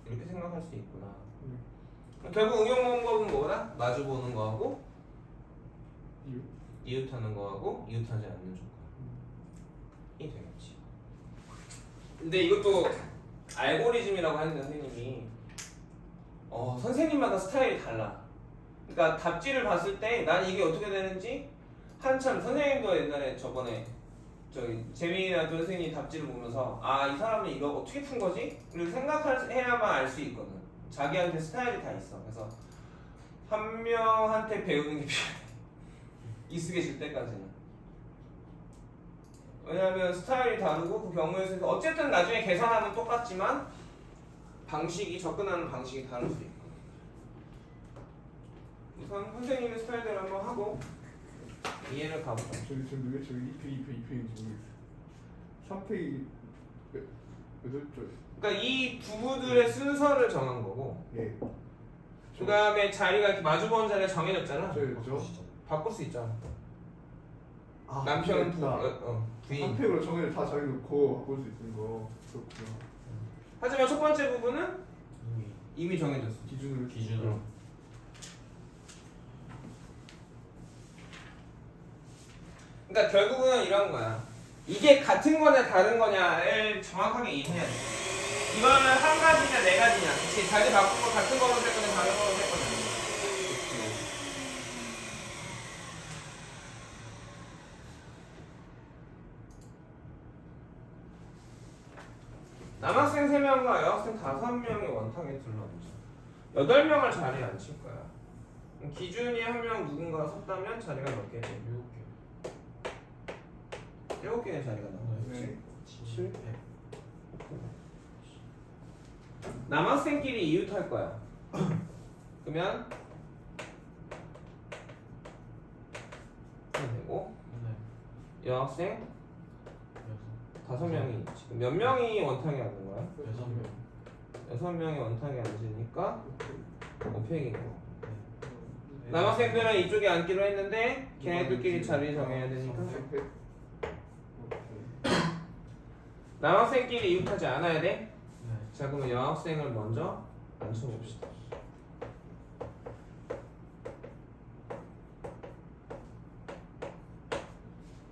Speaker 1: 이렇게 생각할 수 있구나.
Speaker 3: 네.
Speaker 1: 결국 응용 방법은 뭐다? 마주 보는 거하고
Speaker 3: 이유.
Speaker 1: 이웃하는 거하고 이웃하지 않는 조건이 되겠지. 근데 이것도 알고리즘이라고 하는 선생님이 선생님마다 스타일이 달라. 그러니까 답지를 봤을 때 난 이게 어떻게 되는지 한참 선생님도 옛날에 저번에 저기 재민이나 선생님 답지를 보면서 아 이 사람은 이거 어떻게 푼 거지? 그리고 생각해야만 알 수 있거든. 자기한테 스타일이 다 있어. 그래서 한 명한테 배우는 게 필요해. 익숙해질 때까지는. 왜냐하면 스타일이 다르고 그 경우에 있어서 어쨌든 나중에 계산하면 똑같지만 방식이 접근하는 방식이 다를 수 있고. 우선 선생님의 스타일대로 한번 하고 이해를 가보자.
Speaker 3: 저기 지금 왜 저기 2페이지인지 모르겠어. 3페이지 몇 줄?
Speaker 1: 그러니까 이 부부들의 순서를 정한 거고
Speaker 3: 예.
Speaker 1: 그 다음에 자리가 이렇게 마주보는 자리가 정해졌잖아.
Speaker 3: 저죠.
Speaker 1: 바꿀 수 있잖아.
Speaker 2: 아,
Speaker 1: 남편
Speaker 3: 그렇다.
Speaker 1: 부인.
Speaker 3: 3페이지로 정해를 다 정해놓고 바꿀 수 있는 거. 그렇구나.
Speaker 1: 하지만 첫 번째 부분은
Speaker 2: 이미
Speaker 1: 이미 정해졌어.
Speaker 2: 기준으로.
Speaker 1: 그러니까 결국은 이런 거야. 이게 같은 거냐 다른 거냐를 정확하게 이해해야 돼. 이거는 한 가지냐 네 가지냐. 그치? 자리 바꾸고 같은 거로 할 거냐 다른 거로 할 거냐. 남학생 3명과 여학생 5명이 원탁에 들러앉아. 8명을 자리에 앉힐 거야. 기준이 한 명 누군가가 섰다면 자리가 몇 개지?
Speaker 2: 7개.
Speaker 1: 7개의 자리가 나와요.
Speaker 3: 네.
Speaker 2: 7.
Speaker 1: 남학생끼리 이웃할 거야. 그러면 되고
Speaker 2: 네.
Speaker 1: 여학생
Speaker 2: 6.
Speaker 1: 5명이 있지. 그럼 몇 명이 원탁에 앉는 거야?
Speaker 2: 6명.
Speaker 1: 6명이 원탁에 앉으니까 5팩이고.
Speaker 2: 네.
Speaker 1: 남학생들은 이쪽에 앉기로 했는데 걔네들끼리 자리 정해야 되니까 남학생끼리 이웃하지 않아야 돼?
Speaker 2: 네.
Speaker 1: 자 그러면 여학생을 먼저 앉혀봅시다.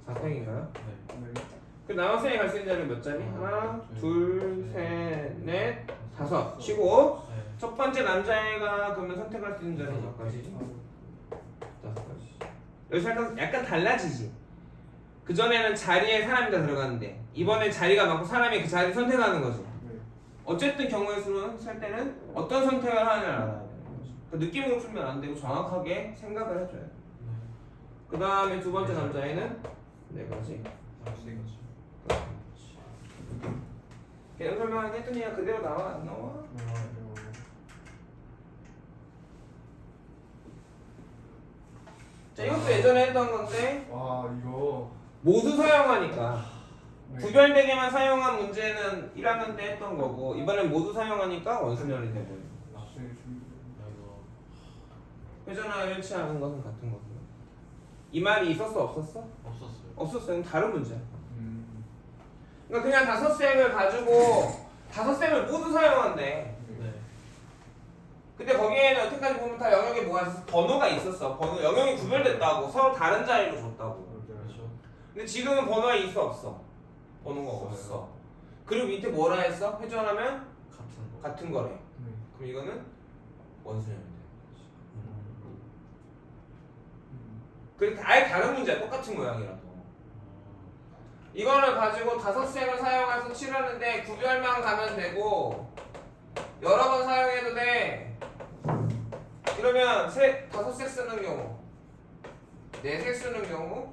Speaker 1: 사팩인가요?
Speaker 2: 네.
Speaker 1: 그 남학생이 갈 수 있는 자리는 몇 자리? 하나, 둘, 셋, 넷, 5 치고
Speaker 2: 네.
Speaker 1: 첫 번째 남자애가 그러면 선택할 수 있는 자리는 몇 가지지? 5가지. 여기서 약간 달라지지. 그 전에는 자리에 사람이 다 들어갔는데 이번엔 자리가 많고 사람이 그 자리를 선택하는 거지. 어쨌든 경우의 수는 살 때는 어떤 선택을 하느냐를 알아야 되는 거지. 그 느낌으로 풀면 안 되고 정확하게 생각을 해줘야 돼. 그 다음에 두 번째 남자애는 4가지.
Speaker 2: 아, 3가지.
Speaker 1: 개념 설명하기 했더니 그대로 나와 안 나와? 자 이것도 예전에 했던 건데
Speaker 3: 아 이거
Speaker 1: 모두 사용하니까
Speaker 3: 네.
Speaker 1: 구별되게만 사용한 문제는 1학년 때 했던 거고 이번엔 모두 사용하니까 원순열이 되고
Speaker 2: 나 이거
Speaker 1: 회전하여 일치하는 것은 같은 거고요. 이 말이 있었어 없었어?
Speaker 2: 없었어요.
Speaker 1: 없었어요. 다른 문제야.
Speaker 3: 음.
Speaker 1: 그러니까 그냥 5셈을 가지고 5셈을 모두 사용한대.
Speaker 2: 네.
Speaker 1: 근데 거기에는 여태까지 보면 다 영역에 뭐가 있었어? 번호가 있었어. 번호 영역이 구별됐다고 서로 다른 자리로 줬다고.
Speaker 2: 그렇죠.
Speaker 1: 근데 지금은 번호가 있어 없어? 번호가 없어. 그리고 밑에 뭐라 했어? 회전하면
Speaker 2: 같은 거.
Speaker 1: 같은 거래.
Speaker 3: 네.
Speaker 1: 그럼 이거는 원수열이 돼. 그리고 아예 다른 문제야. 똑같은 모양이라도. 이거를 가지고 5셈을 사용해서 칠하는데 구별만 가면 되고 여러 번 사용해도 돼. 이러면 5색 쓰는 경우 4색 쓰는 경우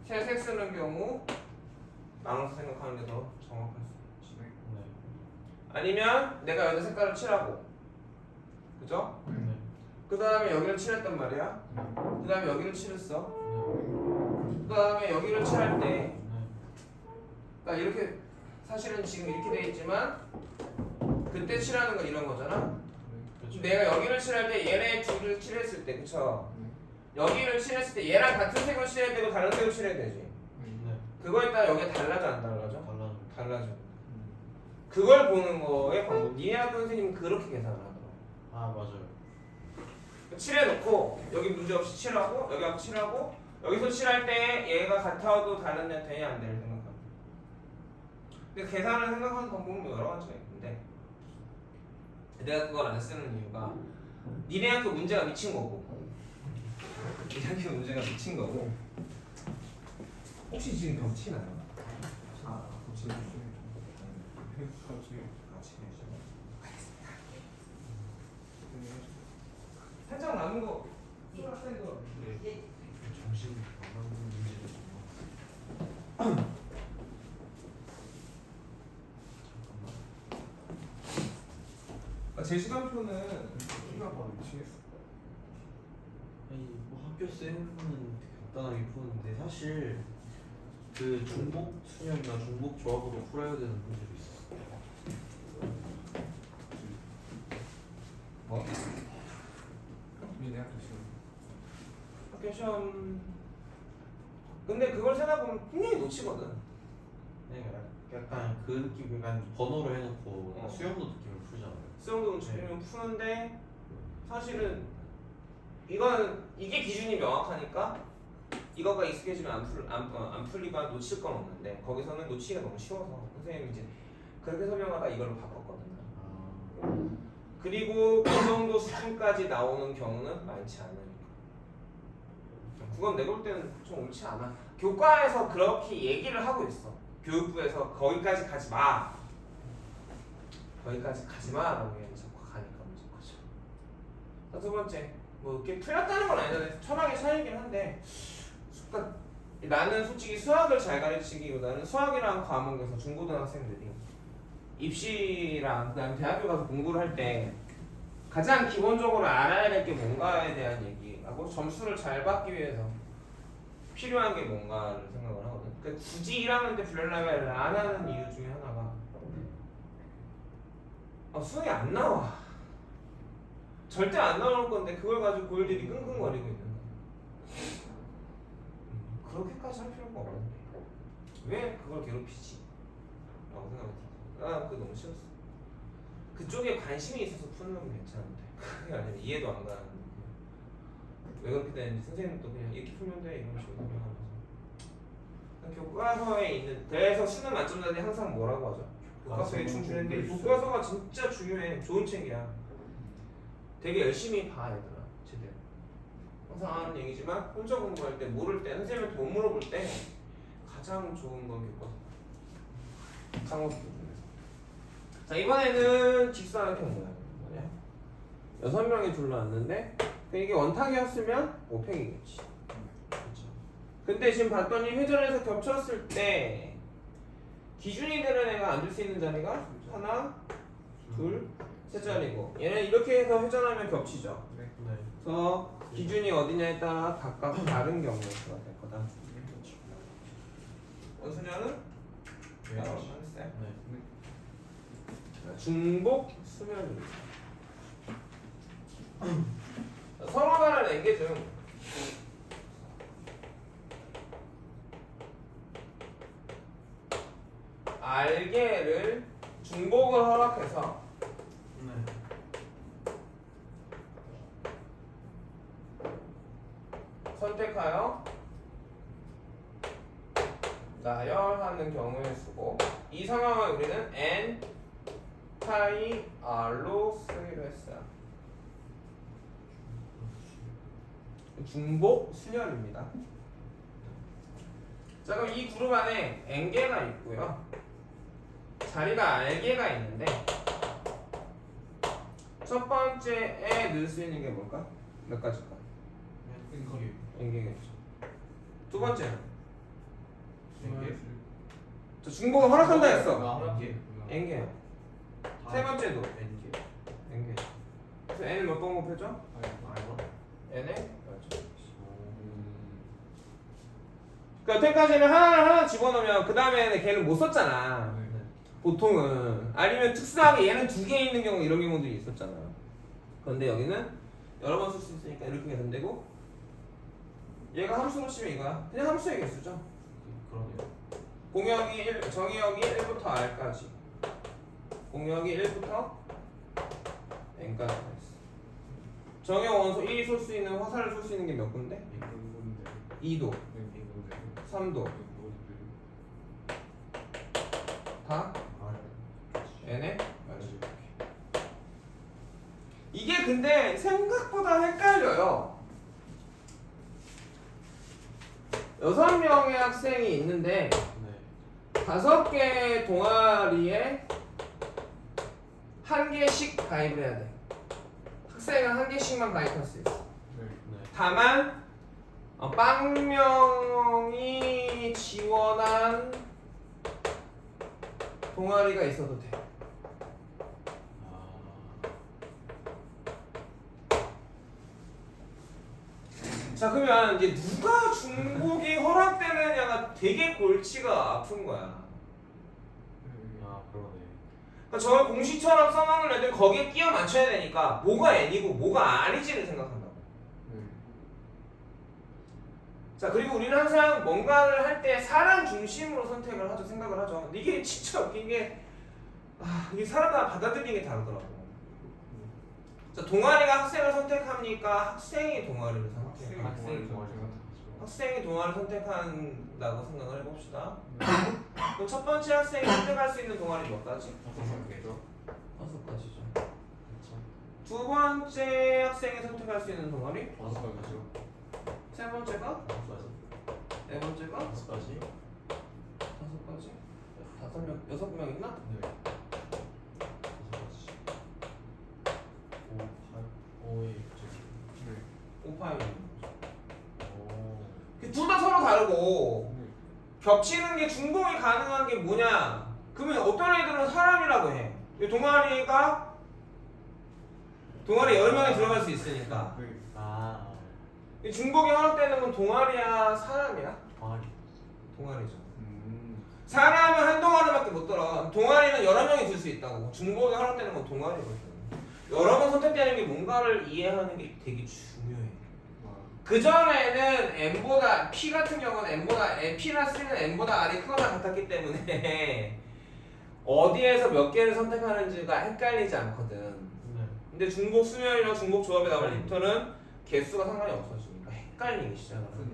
Speaker 1: 3색 쓰는 경우 나눠서 생각하는 게 더 정확할 수 있지.
Speaker 2: 네.
Speaker 1: 아니면 내가 여기다 색깔을 칠하고 그죠?
Speaker 2: 네.
Speaker 1: 그 다음에 여기를 칠했단 말이야. 그 다음에 여기를 칠했어. 그 다음에 여기를 칠할 때 그러니까 이렇게 사실은 지금 이렇게 돼 있지만 그때 칠하는 건 이런 거잖아.
Speaker 2: 그렇죠.
Speaker 1: 내가 여기를 칠할 때 얘네 둘을 칠했을 때 그쵸? 여기를 칠했을 때 얘랑 같은 색으로 칠해야 되고 다른 색으로 칠해야 되지.
Speaker 2: 네.
Speaker 1: 그거에 따라 여기가 달라져 안 달라져?
Speaker 2: 달라요.
Speaker 1: 달라져. 그걸 보는 거의 방법. 니네 학교 선생님은 그렇게 계산을 하더라고.
Speaker 2: 아 맞아요.
Speaker 1: 칠해놓고 여기 문제 없이 칠하고 여기 하고 칠하고 여기서 칠할 때 얘가 같아도 다른 애 되냐 안 되냐 생각합니다. 근데 계산을 생각하는 방법은 여러 가지가 있는데 내가 그걸 안 쓰는 이유가 니네 학교 문제가 미친 거고 니네 학교 문제가 미친 거고 혹시 지금 겹치나요?
Speaker 3: 아 그렇지.
Speaker 1: 살짝 남은 거 수학생도
Speaker 2: 정신 정신 건강 문제를 잠깐만.
Speaker 1: 제 시간표는
Speaker 3: 키가 바로 미치겠어.
Speaker 2: 아니 뭐 학교 쌤은 간단하게 푸는데 사실 그 중복 수렴이나 중복 조합으로 풀어야 되는 문제도 있어.
Speaker 1: 뭐?
Speaker 3: 미네 학교 시험.
Speaker 1: 학교 시험. 근데 그걸 생각해보면 분명히 놓치거든.
Speaker 2: 네, 약간 그 느낌, 약간 번호를 해놓고
Speaker 1: 어.
Speaker 2: 수염도 느낌을 풀잖아요.
Speaker 1: 수영도 놓치면 푸는데 사실은 이게 기준이 명확하니까 이거가 익숙해지면 안 풀리가 놓칠 건 없는데 거기서는 놓치기가 너무 쉬워서 선생님이 이제 그렇게 설명하다 이걸로 바꿨거든요.
Speaker 2: 아,
Speaker 1: 그리고 그 정도 수준까지 나오는 경우는 많지 않으니까. 그건 내가 볼 때는 좀 옳지 않아. 교과에서 그렇게 얘기를 하고 있어. 교육부에서 거기까지 가지 마. 거기까지 가지 마라고 얘기하면 자꾸 가니까 문제인 거죠. 자, 두 번째, 뭐 이렇게 틀렸다는 건 아니잖아요. 철학의 차이긴 한데, 그러니까 나는 솔직히 수학을 잘 가르치기보다는 수학이라는 과목에서 중고등학생들이 입시랑 그다음에 대학교 가서 공부를 할 때 가장 기본적으로 알아야 될 게 뭔가에 대한 얘기하고 점수를 잘 받기 위해서 필요한 게 뭔가를 생각을 하거든. 그러니까 굳이 1학년 때 블랙라벨을 안 하는 이유 중에 하나가 수능이 안 나와. 절대 안 나올 건데 그걸 가지고 고일들이 끙끙거리고 있는 거야. 그렇게까지 할 필요가 없는데 왜 그걸 괴롭히지? 라고 생각이 들어. 그거 너무 싫었어. 그쪽에 관심이 있어서 푸는 건 괜찮은데 그게 아니라 이해도 안 가는 왜 그렇게 되는지 선생님도 그냥 이렇게 풀면 돼 이런 식으로 생각하면서 교과서에 있는 그래서 수능 만점자들이 항상 뭐라고 하죠? 교과서에 충실했는데 교과서가 진짜 중요해. 좋은 책이야. 되게 열심히 봐 얘들아 제대로. 항상 하는 얘기지만 혼자 공부할 때 모를 때 선생님한테 못 물어볼 때 가장 좋은 건 교과서. 강호수 중에서. 자 이번에는 직사각형 뭐냐? 6명이 둘러앉는데 이게 원탁이었으면 5팩이겠지. 그렇죠. 근데 지금 봤더니 회전에서 겹쳤을 때 기준이 되는 애가 앉을 수 있는 자리가 하나, 둘, 세 자리고 얘는 이렇게 해서 회전하면 겹치죠.
Speaker 3: 네.
Speaker 2: 네.
Speaker 1: 그래서 기준이 어디냐에 따라 각각 다른 경우가 될 거다. 원소녀는
Speaker 2: 네.
Speaker 1: 네.
Speaker 2: 네.
Speaker 1: 중복 수면입니다. 서로 다른 애계 중 알게를 중복을 허락해서
Speaker 2: 네.
Speaker 1: 선택하여 나열하는 경우에 쓰고 이 상황을 우리는 N 파이 R로 쓰기로 했어요. 중복 수열입니다. 자 그럼 이 그룹 안에 N개가 있고요. 자리가 R개가 있는데 첫 번째에 넣을 수 있는 게 뭘까? 몇 가지일까?
Speaker 2: 이게
Speaker 1: N개겠죠. 두 번째는
Speaker 2: N개?
Speaker 1: 저 중복을 허락한다 했어.
Speaker 2: N개.
Speaker 1: N개야. 세 번째도
Speaker 2: N개.
Speaker 1: N개. 그래서 N을 몇 번 곱해줘?
Speaker 2: 알고?
Speaker 1: N에 맞죠. 그러니까 여태까지는 하나 집어넣으면 그 다음에는 걔는 못 썼잖아.
Speaker 2: 네.
Speaker 1: 보통은 아니면 특수하게 얘는 2개 있는 경우 이런 경우들이 있었잖아. 그런데 여기는 여러 번 쓸 수 있으니까 이렇게 되면 되고 얘가 함수로 치면 이거야. 그냥 함수의 개수죠.
Speaker 2: 그러네요.
Speaker 1: 정의역이 1부터 R까지 공역이 1부터 N까지 있어. 정의 원소 1이 쏠 수 있는 화살을 쏠 수 있는 게 몇 군데? 2도 3도 다 N에 맞지. 이게 근데 생각보다 헷갈려요. 6명의 학생이 있는데
Speaker 2: 네.
Speaker 1: 5개의 동아리에 1개씩 가입을 해야 돼. 학생은 1개씩만 가입할 수 있어.
Speaker 2: 네.
Speaker 1: 다만 빵명이 지원한 동아리가 있어도 돼. 자, 그러면 이제 누가 중복이 허락되느냐가 되게 골치가 아픈 거야.
Speaker 2: 그러네.
Speaker 1: 그러니까 저걸 공식처럼 써놓은 애들 거기에 끼워 맞춰야 되니까 뭐가 N이고 뭐가 아니지를 생각한다고. 자, 그리고 우리는 항상 뭔가를 할 때 사람 중심으로 선택을 하죠. 생각을 하죠. 근데 이게 진짜 웃긴 게 이게 사람마다 받아들이는 게 다르더라고. 자, 동아리가 학생을 선택합니까? 학생이 동아리를 선택해요. 학생이 동아리를 선택한다고 생각을 해봅시다. 그럼 첫 번째 학생이 선택할 수 있는 동아리 몇 가지? 5가지죠. 두 번째 학생이 선택할 수 있는 동아리?
Speaker 3: 5가지죠.
Speaker 1: 세 번째가?
Speaker 2: 5가지.
Speaker 1: 네 번째가?
Speaker 2: 5가지.
Speaker 1: 5가지? 5명, 6명 있나?
Speaker 2: 네. 5가지. 5, 8, 5, 1,
Speaker 1: 5, 8,
Speaker 2: 5.
Speaker 1: 둘 다 서로 다르고 겹치는 게 중복이 가능한 게 뭐냐? 그러면 어떤 애들은 사람이라고 해. 이 동아리가 동아리 여러 명이 들어갈 수 있으니까. 이 중복이 허락되는 건 동아리야, 사람이야?
Speaker 2: 동아리.
Speaker 1: 동아리죠. 사람은 한 동아리밖에 못 들어. 동아리는 여러 명이 들 수 있다고. 중복이 허락되는 건 동아리거든. 여러 번 선택되는 게 뭔가를 이해하는 게 되게 중요해. 그 전에는 n보다 p 같은 경우는 n보다 p-는 n보다 r이 크거나 같았기 때문에 어디에서 몇 개를 선택하는지가 헷갈리지 않거든.
Speaker 2: 네.
Speaker 1: 근데 중복 수열이랑 중복 조합에 나올 때부터는 개수가 상관이 없어지니까 헷갈리기 시작하는.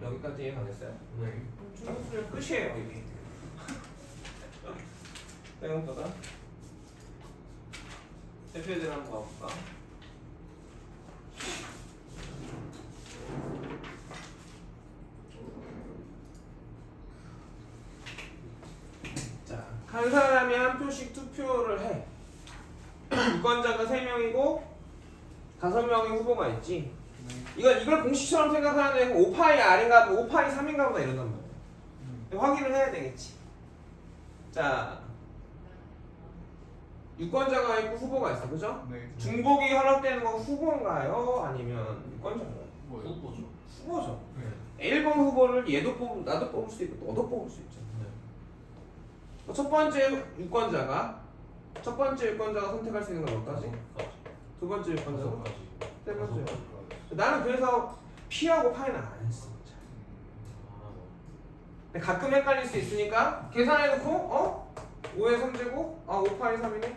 Speaker 1: 여기까지 이해 가겠어요?
Speaker 2: 네.
Speaker 1: 중복 수열 끝이에요 이게. 생각보다. 대표들 한번 가볼까? 자, 한 사람이 한 표씩 투표를 해. 유권자가 3명이고 5명의 후보가 있지. 이걸 공식처럼 생각하는 애는 5파이 R인가 5파이 3인가 보다 이런단 말이야. 확인을 해야 되겠지. 자, 유권자가 있고 후보가 있어, 그죠? 중복이 허락되는 건 후보인가요? 아니면 유권자인가요?
Speaker 2: 후보죠.
Speaker 1: 후보죠. 1번 후보를 얘도 뽑고 나도 뽑을 수 있고 너도 뽑을 수 있죠. 첫 번째 유권자가 선택할 수 있는 건 몇 가지? 두 번째 유권자가? 세 번째. 나는 그래서 P하고 파이는 안 했어. 근데 가끔 헷갈릴 수 있으니까 계산해놓고 5의 3제곱? 5파이 3이네?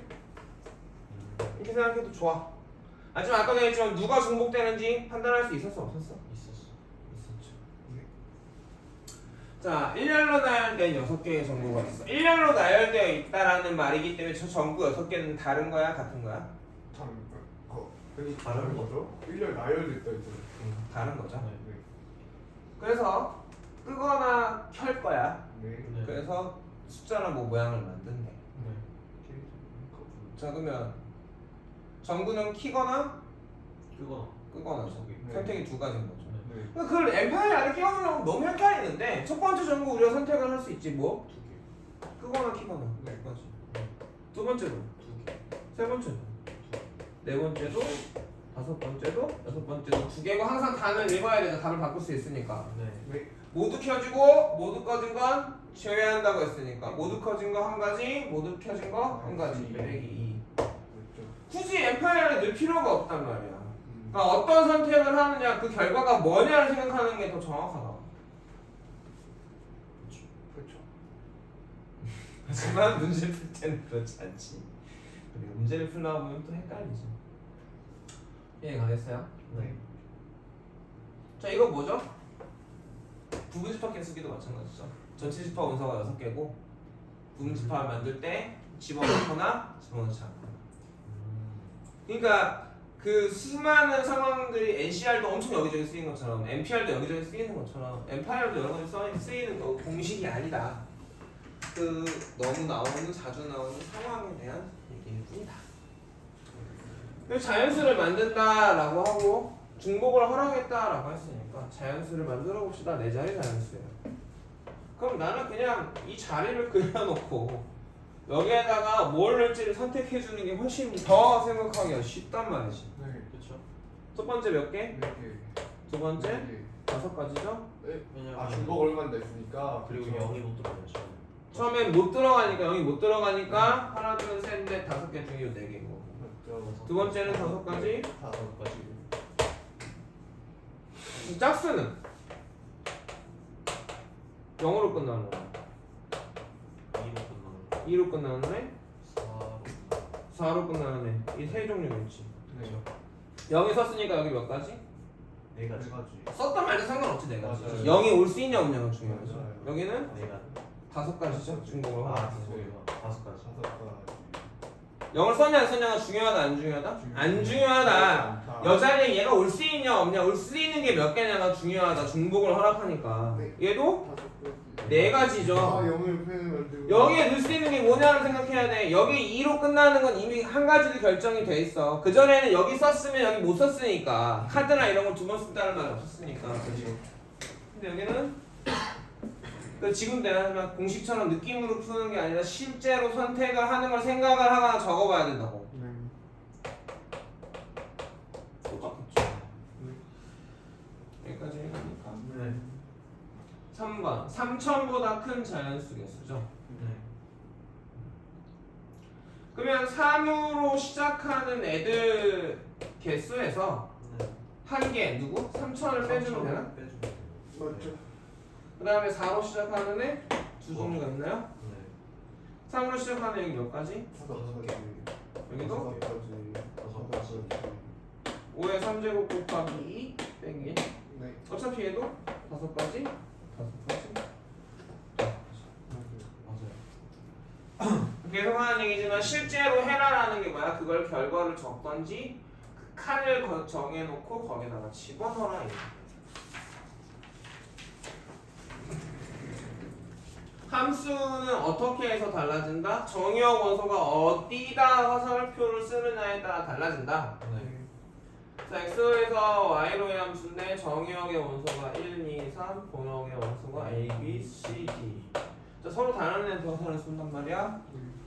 Speaker 1: 이렇게 생각해도 좋아. 하지만 아까도 했지만 누가 중복되는지 판단할 수 있었어 없었어? 있었죠. 자, 일렬로 나열된 6개의 정보가 있어. 일렬로 나열되어 있다라는 말이기 때문에 저 정보 6개는 다른 거야? 같은 거야?
Speaker 3: 다른 거죠? 1년 나열됐다 했잖아요.
Speaker 1: 다른 거죠.
Speaker 3: 네.
Speaker 1: 그래서 끄거나 켤 거야.
Speaker 3: 네.
Speaker 1: 그래서 숫자나 뭐 모양을 만든대. 자, 그러면 정구는 키거나 끄거나죠.
Speaker 3: 네.
Speaker 1: 선택이 두 가지인 거죠.
Speaker 2: 네.
Speaker 1: 그러니까 그걸 엠파일 안에 끼워놓으면 너무 헷갈리는데 첫 번째 정보 우리가 선택을 할 수 있지 뭐? 끄거나 키거나.
Speaker 3: 네.
Speaker 1: 맞지. 두 번째도. 세 번째도. 네 번째도. 다섯 번째도. 여섯 번째도. 두 개고 항상 단을 읽어야 돼서 답을 바꿀 수 있으니까.
Speaker 3: 네.
Speaker 1: 모두 켜지고 모두 꺼진 건 제외한다고 했으니까 모두 켜진 거 한 가지, 모두 켜진 거 한 가지. 빼기 2. 굳이 엠파이어를 넣을 필요가 없단 말이야. 그러니까 어떤 선택을 하느냐, 그 결과가 뭐냐를 생각하는 게 더 정확하다.
Speaker 3: 그렇죠.
Speaker 1: 하지만 문제를 풀 때는 그렇지 않지. 그리고 문제를 풀다 보면 또 헷갈리지. 이해 가겠어요?
Speaker 2: 네.
Speaker 1: 자, 이거 뭐죠? 부분집합 개수기도 마찬가지죠. 전체 집합 원소가 6개고 부분집합을 만들 때 집어넣거나 집어넣지 않거나. 그러니까 그 수많은 상황들이 NCR도 엄청 여기저기 쓰이는 것처럼 NPR도 여기저기 쓰이는 것처럼 엠파이어도 여러 가지 쓰이는 거 공식이 아니다. 그 너무 나오는 자주 나오는 상황에 대한 얘기일 뿐이다. 자연수를 만든다라고 하고 중복을 허락했다라고 했으니까 자연수를 만들어 봅시다. 네 자리 자연수예요. 그럼 나는 그냥 이 자리를 그려놓고 여기에다가 뭘 넣을지를 선택해 주는 게 훨씬 더 생각하기가 쉽단 말이지.
Speaker 3: 네.
Speaker 2: 그렇죠.
Speaker 1: 첫 번째 몇 개?
Speaker 3: 네 개.
Speaker 1: 두 번째?
Speaker 3: 네 개.
Speaker 1: 5가지죠?
Speaker 3: 네.
Speaker 2: 왜냐면
Speaker 3: 아 중복 얼마나 냈으니까.
Speaker 2: 그리고
Speaker 3: 그렇죠.
Speaker 2: 0이 못 들어가죠.
Speaker 1: 처음엔 못 들어가니까 0이 못 들어가니까 하나 둘 셋 넷 다섯 개 중에 4개고
Speaker 3: 맞죠.
Speaker 1: 두 번째는 5가지
Speaker 2: 5가지.
Speaker 1: 짝수는 0으로 끝나는 거야
Speaker 2: 2로 끝나는
Speaker 1: 2로 끝나는 애 4로 끝나는 애 이 세 종류가 있지
Speaker 3: 네.
Speaker 1: 0이 썼으니까 여기 몇 가지?
Speaker 2: 4가지.
Speaker 1: 썼단 말도 상관없지 내가
Speaker 3: 맞아요.
Speaker 1: 0이 올 수 있냐 없냐가 중요하지
Speaker 3: 맞아요.
Speaker 1: 여기는
Speaker 2: 4가지.
Speaker 1: 5가지죠 중복을
Speaker 2: 아,
Speaker 1: 하나
Speaker 2: 5가지.
Speaker 3: 5가지.
Speaker 1: 0을 썼냐 안 썼냐가 중요하다 안 중요하다? 안 중요하다 여자는 얘가 올 수 있냐 없냐 올 수 있는 게 몇 개냐가 중요하다 중복을 허락하니까
Speaker 3: 네.
Speaker 1: 얘도
Speaker 3: 5가지.
Speaker 1: 4가지죠
Speaker 3: 아 0을 표현을 만들고.
Speaker 1: 여기에 넣을 수 있는 게 뭐냐를 생각해야 돼. 여기 2로 끝나는 건 이미 한 가지로 결정이 돼 있어. 그 전에는 여기 썼으면 여기 못 썼으니까 카드나 이런 거 두 번 쓴다는 말 없었으니까. 그렇죠. 근데 여기는 그 지금 내가 공식처럼 느낌으로 푸는 게 아니라 실제로 선택을 하는 걸 생각을 하거나 적어봐야 된다고.
Speaker 3: 네.
Speaker 1: 똑같겠죠. 여기까지 해가니까.
Speaker 2: 네.
Speaker 1: 3번 3천보다 큰 자연수 개수죠.
Speaker 2: 네.
Speaker 1: 그러면 3으로 시작하는 애들 개수에서
Speaker 2: 네.
Speaker 1: 한 개 누구? 3천을 빼주면 되나?
Speaker 2: 빼주면 돼요.
Speaker 3: 맞죠.
Speaker 1: 그 다음에 4로 시작하는 애 두 종류가 있나요?
Speaker 2: 네.
Speaker 1: 3으로 시작하는 애 여기 몇 가지?
Speaker 3: 5가지.
Speaker 1: 여기도?
Speaker 3: 5가지.
Speaker 1: 5에 3제곱 곱하기 2 빼기 1
Speaker 3: 네.
Speaker 1: 어차피 얘도 5가지? 5가지?
Speaker 2: 맞아요.
Speaker 1: 계속 하는 얘기지만 실제로 해라라는 게 뭐야? 그걸 결과를 적던지 그 칸을 정해놓고 거기다가 집어넣어라 이거. 함수는 어떻게 해서 달라진다? 정의역 원소가 어디다 화살표를 쓰느냐에 따라 달라진다.
Speaker 2: 네.
Speaker 1: 자, x에서 y로의 함수인데 정의역의 원소가 1, 2, 3, 본역의 원소가 a, b, c, d. 자, 서로 다른 애들 화살을 쏜단 말이야.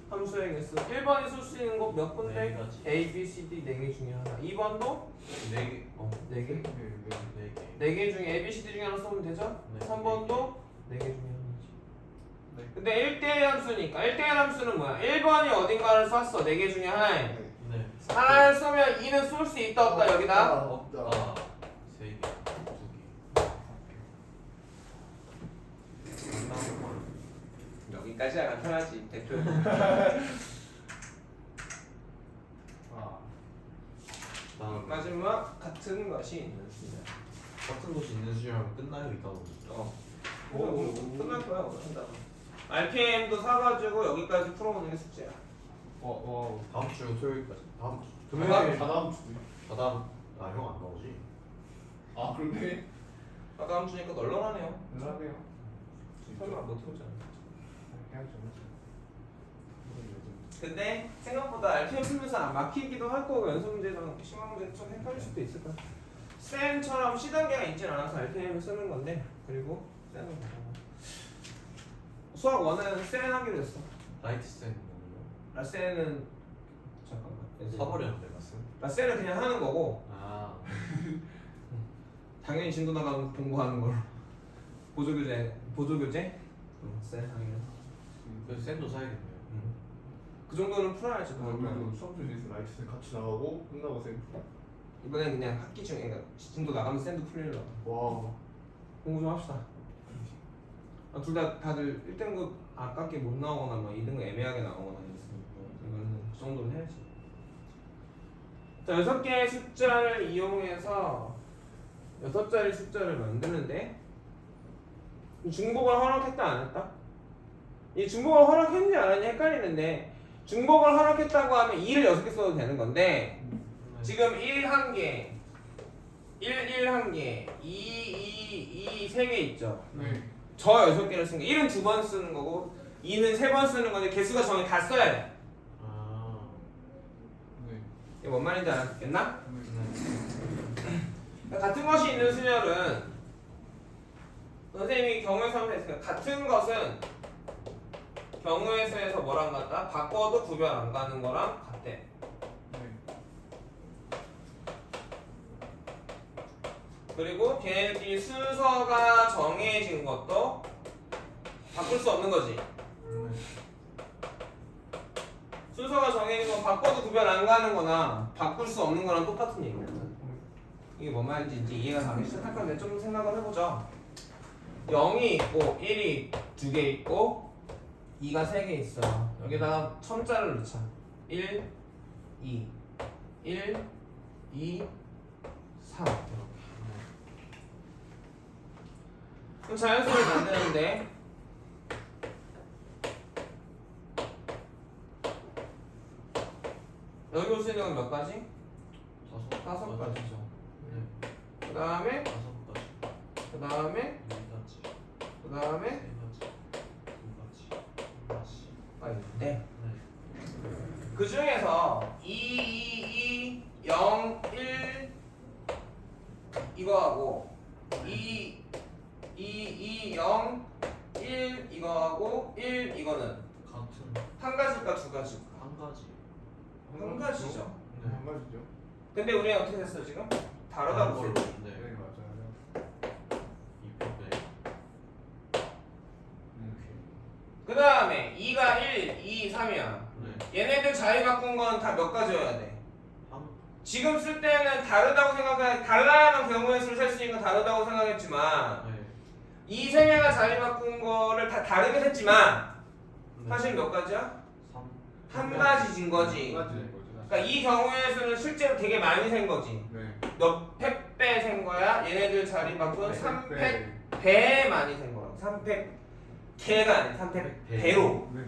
Speaker 1: 함수의 개수 1번이 쓸 수 있는 거 몇 군데?
Speaker 2: 네 가지.
Speaker 1: a, b, c, d 4개 중에 하나. 2번도
Speaker 2: 4개.
Speaker 1: 4개?
Speaker 2: 4개.
Speaker 1: 4개 중에 a, b, c, d 중에 하나 쓰면 되죠?
Speaker 2: 네.
Speaker 1: 3번도 4개 중에 하나지.
Speaker 3: 네.
Speaker 1: 근데 1대1 함수니까 1대1 함수는 뭐야? 1번이 어딘가를 쐈어. 4개 중에 하나에.
Speaker 2: 네.
Speaker 1: 하나를 쏘면 2는 쏠 수 있다 없다 여기다?
Speaker 3: 없다.
Speaker 2: 아, 3개. 2개.
Speaker 1: 여기까지 하면 편하지 대표.
Speaker 3: 아.
Speaker 1: 마지막 같은 것이 있는 수냐.
Speaker 2: 같은 곳이 있는 수준이라면 끝나요 이따가.
Speaker 1: 오, 끝날 거야 오늘 한다. RPM도 사가지고 여기까지 풀어오는 게 숙제야.
Speaker 3: 와.
Speaker 2: 다음 주 토요일까지. 다음 주.
Speaker 3: 금요일 다다음 주도.
Speaker 2: 다다음. 형 안 나오지?
Speaker 3: 아 그러네.
Speaker 1: 다음 주니까 널널하네요.
Speaker 3: 놀라네요.
Speaker 1: 설마 못 해오잖아.
Speaker 3: 해야죠.
Speaker 1: 근데 생각보다 RPM 풀면서 안 막히기도 할 거고 연습 문제랑 심화 문제 좀 헷갈릴 수도 있을 거야. 쌤처럼 C단계가 있진 않아서 RPM을 쓰는 건데 그리고 쌤은 수학 1은 쌤 하기로 했어.
Speaker 2: 라이트 쌤.
Speaker 1: 라쌤은 잠깐만.
Speaker 2: 사버렸는데 맞음?
Speaker 1: 라쌤은 그냥 하는 거고
Speaker 2: 아.
Speaker 1: 당연히 진도 나가면 공부하는 걸로. 보조교재? 쌤 하기로 했어.
Speaker 2: 그래서 쌤도 사야겠네요.
Speaker 1: 그 정도는 풀어야지.
Speaker 3: 우리도 수업 중에서 라이트 같이 나가고 끝나고 쌤.
Speaker 1: 이번엔 그냥 학기 중에 그러니까 진도 나가면 쌤도 풀리려고.
Speaker 3: 와.
Speaker 1: 공부 좀 합시다. 둘 다 다들 1등급 아깝게 못 나오거나 뭐 2등급 애매하게 나오거나 있으니까 이거는 그 정도는 해야지. 자, 6개의 숫자를 이용해서 6자리 숫자를 만드는데 중복을 허락했다 안 했다? 이 중복을 허락했는지 안 했는지 헷갈리는데 중복을 허락했다고 하면 2를 6개 써도 되는 건데 지금 1 1개 1 1개 2 3개 있죠.
Speaker 3: 네.
Speaker 1: 저 6개를 쓴 거. 1은 2번 쓰는 거고 2는 3번 쓰는 건데 개수가 정해 다 써야 돼.
Speaker 2: 아.
Speaker 3: 네.
Speaker 1: 이게 뭔 말인지 알았겠나?
Speaker 3: 네.
Speaker 1: 같은 것이 있는 수열은 선생님이 경우의 수에서 했으니까 같은 것은 경우의 수에서 뭐랑 같다? 바꿔도 구별 안 가는 거랑 같대. 그리고 걔네들끼리 순서가 정해진 것도 바꿀 수 없는 거지. 순서가 정해진 건 바꿔도 구별 안 가는 거나 바꿀 수 없는 거랑 똑같은 얘기거든. 이게 뭔 말인지 이제 이해가 가기 시작할 건데 좀 생각을 해보자. 0이 있고 1이 2개 있고 2가 3개 있어요. 여기다가 첨자를 넣자. 1, 2, 1, 2, 3 이렇게. 그럼 자연수를 만드는데 여기 올 수 있는 건 몇 가지? 5가지죠.
Speaker 2: 네.
Speaker 1: 그 다음에
Speaker 2: 5가지.
Speaker 1: 그 다음에
Speaker 2: 4가지.
Speaker 1: 그 다음에
Speaker 2: 3가지. 2가지. 1가지.
Speaker 1: 가 있는데
Speaker 2: 네.
Speaker 1: 그 중에서 2, 2, 2, 0, 1 이거하고 2, 2, 2, 0, 1 이거하고 1 이거는
Speaker 2: 같은
Speaker 1: 한 가지일까 두 가지일까?
Speaker 2: 한 가지.
Speaker 1: 한 가지죠.
Speaker 2: 네.
Speaker 3: 한 가지죠.
Speaker 1: 근데 우리는 어떻게 됐어 지금? 다르다고
Speaker 2: 걸로.
Speaker 1: 썼지.
Speaker 3: 네
Speaker 2: 네.
Speaker 3: 맞아요.
Speaker 2: 2분의
Speaker 1: 그 다음에 2가 1, 2, 3이야.
Speaker 2: 네.
Speaker 1: 얘네들 자리 바꾼 건 다 몇 가지여야 돼?
Speaker 2: 한
Speaker 1: 지금 쓸 때는 다르다고 생각해, 달라야만 경우의 수를 셀 수 있는 건 다르다고 생각했지만
Speaker 2: 네.
Speaker 1: 이 세 개가 자리 바꾼 거를 다 다르게 셌지만
Speaker 2: 네.
Speaker 1: 사실 몇 가지야?
Speaker 2: 3.
Speaker 1: 한 가지인 거지.
Speaker 3: 한 가지인 거죠.
Speaker 1: 그러니까 이 경우의 수는 실제로 되게 많이 센 거지.
Speaker 3: 네.
Speaker 1: 몇 팩배 센 거야? 얘네들 자리 바꾼 3팩 배 많이 센 거야. 3팩 개가 아니야. 3팩 배로.
Speaker 3: 네.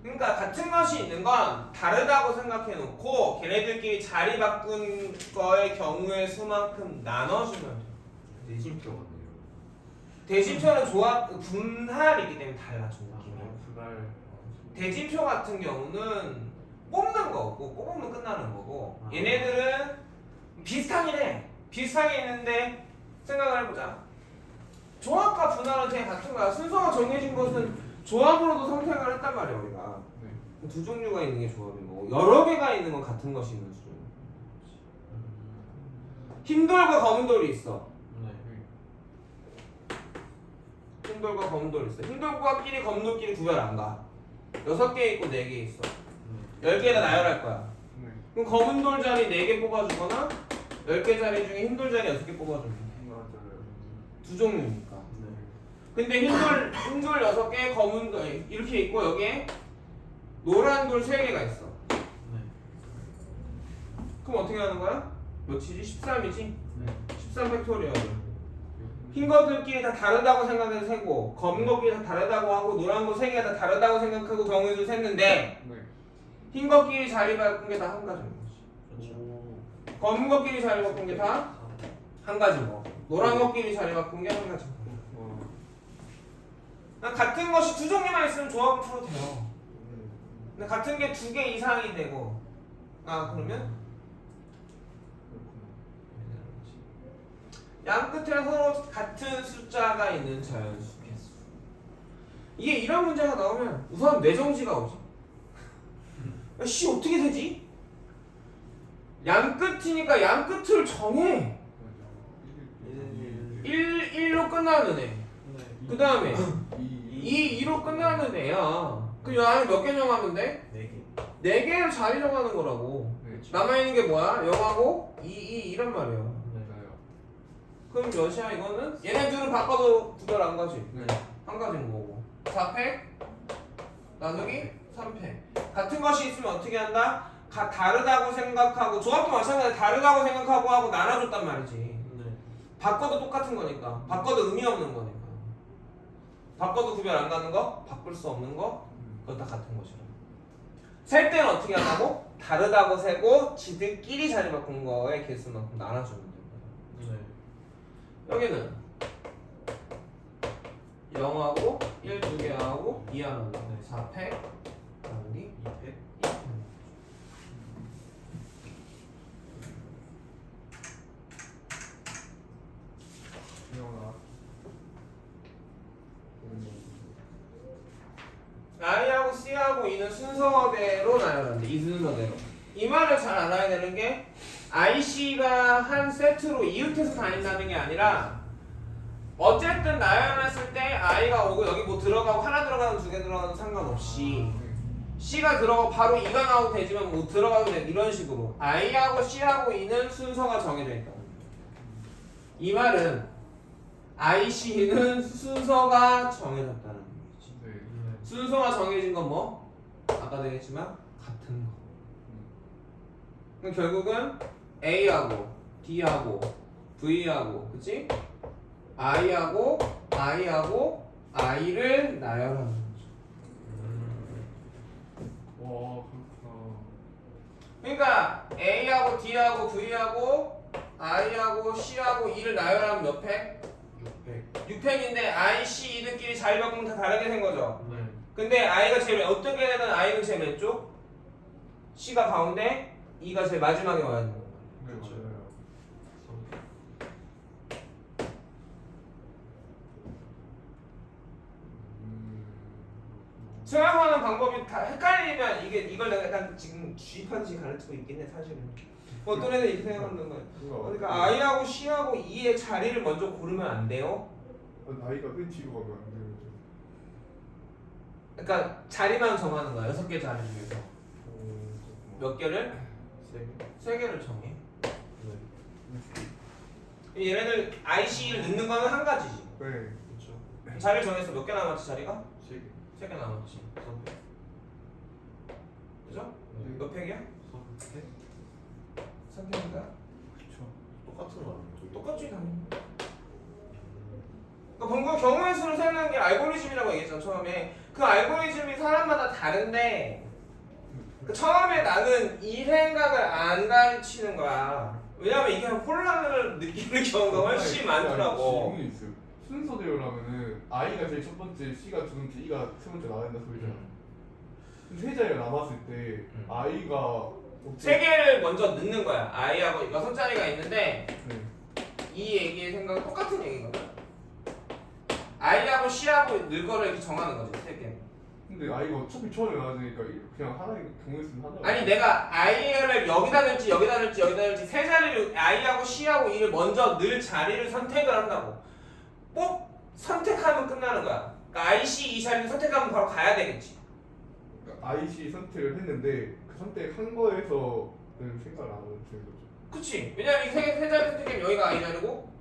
Speaker 1: 그러니까 같은 것이 있는 건 다르다고 생각해 놓고 걔네들끼리 자리 바꾼 거의 경우의 수만큼 나눠주면 돼.
Speaker 2: 대진표 같네요.
Speaker 1: 대진표는 조합 분할이기 때문에 달라져 느낌이.
Speaker 3: 분할.
Speaker 1: 대진표 같은 경우는 뽑는 거고 뽑으면 끝나는 거고 얘네들은 비슷하긴 해. 비슷하게 있는데 생각을 해보자. 조합과 분할은 그냥 같은 거야. 순서가 정해진 것은 조합으로도 선택을 했단 말이야 우리가.
Speaker 3: 네.
Speaker 1: 두 종류가 있는 게 조합인 거고 여러 개가 있는 건 같은 것이 있는 수준. 흰 돌과 검은 돌이 있어.
Speaker 2: 네.
Speaker 1: 흰 돌과 검은 돌이 있어. 흰 돌과끼리 검은 돌끼리 구별 안 가. 6개 있고 4개 있어. 10개에다 나열할 거야.
Speaker 3: 네.
Speaker 1: 그럼 검은 돌 자리 4개 뽑아주거나 10개 자리 중에 흰 돌 자리 6개 뽑아주면 돼.
Speaker 3: 맞아요.
Speaker 1: 두 종류니까.
Speaker 2: 네.
Speaker 1: 근데 흰 돌 6개, 검은 돌 이렇게 있고 여기에 노란 돌 3개가 있어.
Speaker 2: 네.
Speaker 1: 그럼 어떻게 하는 거야? 몇이지? 13이지?
Speaker 2: 네.
Speaker 1: 13 팩토리얼. 흰 것들끼리 다 다르다고 생각해서 세고 검은 것끼리 다 다르다고 하고 노란 거 3개가 다 다르다고 생각하고 경우의 수 셌는데
Speaker 3: 네.
Speaker 1: 흰 것끼리 자리 바꾼 게 다 한 가지인 거지.
Speaker 2: 그렇죠.
Speaker 1: 검은 것끼리 자리 바꾼 게 다 한 가지인 거. 노란 것끼리 자리 바꾼 게 한 가지인 거. 그러니까 같은 것이 두 종류만 있으면 조합을 풀어도 돼요. 근데 같은 게 2개 이상이 되고 그러면 양 끝에 서로 같은 숫자가 있는 자연수 개수. 이게 이런 문제가 나오면 우선 뇌정지가 오지. 야, 씨 어떻게 되지? 양 끝이니까 양 끝을 정해. 1로 끝나는 애. 그 다음에 2로 끝나는 애야. 그 안에 몇 개 정하면 돼?
Speaker 2: 4개.
Speaker 1: 4개를 자리 정하는 거라고. 남아있는 게 뭐야? 0하고 2, 2란 말이야. 그럼 몇이야 이거는? 얘네들은 바꿔도 구별 안 가지.
Speaker 3: 네.
Speaker 1: 한 가지인 거고. 4팩 나누기 3팩. 같은 것이 있으면 어떻게 한다? 다르다고 생각하고 조합도 마찬가지로 다르다고 생각하고 하고 나눠줬단 말이지.
Speaker 2: 네.
Speaker 1: 바꿔도 똑같은 거니까. 바꿔도 의미 없는 거니까. 바꿔도 구별 안 가는 거, 바꿀 수 없는 거, 그거 다 같은 것이라. 셀 때는 어떻게 하냐고? 다르다고 세고 지들끼리 자리 바꾼 거의 개수만큼 나눠주면 돼요.
Speaker 2: 네.
Speaker 1: 여기는 0하고 1 2개 하고 2 하나 4팩 나누기
Speaker 2: 2팩.
Speaker 1: 2팩 C하고 E는 순서대로 나열한대. 이 순서대로. 이 말을 잘 알아야 되는 게 IC가 한 세트로 이웃해서 다닌다는 게 아니라 어쨌든 나열했을 때 I가 오고 여기 뭐 들어가고 하나 들어가는 두 개 들어가는 상관없이 C가 들어가고 바로 E가 나오도 되지만 뭐 들어가도 돼. 이런 식으로 I하고 C하고 E는 순서가 정해져 있다. 이 말은 I, C는 순서가 정해졌다는 얘기지.
Speaker 3: 네.
Speaker 1: 순서가 정해진 건 뭐? 아까도 얘기했지만 같은 거. 그럼 결국은 A하고 D하고 V하고 그치? I하고 I를 나열하는 거죠.
Speaker 3: 와 그렇구나.
Speaker 1: 그러니까 A하고 D하고 V하고 I하고 C하고 E를 나열하면 몇 팩?
Speaker 2: 600.
Speaker 1: 6팩인데 I, C, E들끼리 자리 바꾸면 다 다르게 된 거죠.
Speaker 2: 네.
Speaker 1: 근데 I가 제일 어떻게 되든 I는 제일 왼쪽, C가 가운데, E가 제일 마지막에 와야 되는 거예요.
Speaker 3: 네
Speaker 2: 그렇죠.
Speaker 3: 맞아요.
Speaker 1: 생각하는 방법이 다 헷갈리면 이걸 내가 약간 지금 주입하듯이 가르치고 있긴 해 사실은. 어떤 애들 이렇게 생각하는 거예요. 그러니까 I하고 C하고 E의 자리를 먼저 고르면 안 돼요.
Speaker 3: 나이가 맨 뒤로 가면 안 되는 거죠.
Speaker 1: 그러니까 자리만 정하는 거야. 6개 자리 중에서 몇 개를? 3개를 정해.
Speaker 2: 네.
Speaker 1: 얘네들 I, C를 넣는 거는 한 가지지.
Speaker 3: 네.
Speaker 2: 그렇죠.
Speaker 1: 자리를 정해서 몇 개 남았지 자리가?
Speaker 2: 3개.
Speaker 1: 3개 남았지.
Speaker 2: 300.
Speaker 1: 그죠?
Speaker 2: 네.
Speaker 1: 몇 팩이야?
Speaker 2: 300.
Speaker 1: 3팩인가?
Speaker 2: 그렇죠. 똑같은 거 아니에요?
Speaker 1: 똑같지 당연히. 그러니까 방금 경우의 수를 세는 게 알고리즘이라고 얘기했잖아 처음에. 그 알고리즘이 사람마다 다른데 그 처음에 나는 이 생각을 안 가르치는 거야. 왜냐면 이게 혼란을 느끼는 경우가 훨씬 많더라고.
Speaker 3: 질문이 있어요. 순서대로라면은 I가 제일 첫 번째, C가 두 번째, E가 세 번째 나야 된다 소리잖아. 근데 세 자리가 남았을 때 I가
Speaker 1: 세 개를 먼저 넣는 거야. I하고 6자리가 있는데
Speaker 3: 네.
Speaker 1: 이 얘기의 생각은 똑같은 얘기거든. I하고 C하고 넣을 거를 이렇게 정하는 거지 세 개.
Speaker 3: 근데 I가 어차피 처음에 나왔으니까 그냥 하나의 경우의 수는 하나.
Speaker 1: 아니 내가 I를 여기다 넣을지 여기다 넣을지 여기다 넣을지 세 자리를 I하고 C하고 E를 먼저 넣을 자리를 선택을 한다고. 꼭 선택하면 끝나는 거야. 그러니까 I, C 이 자리를 선택하면 바로 가야 되겠지.
Speaker 3: 그러니까 I, C 선택을 했는데 그 선택한 거에서는 생각을 안 하는 거죠.
Speaker 1: 그치? 왜냐면 이 세 자리 선택하면 여기가 I 자리고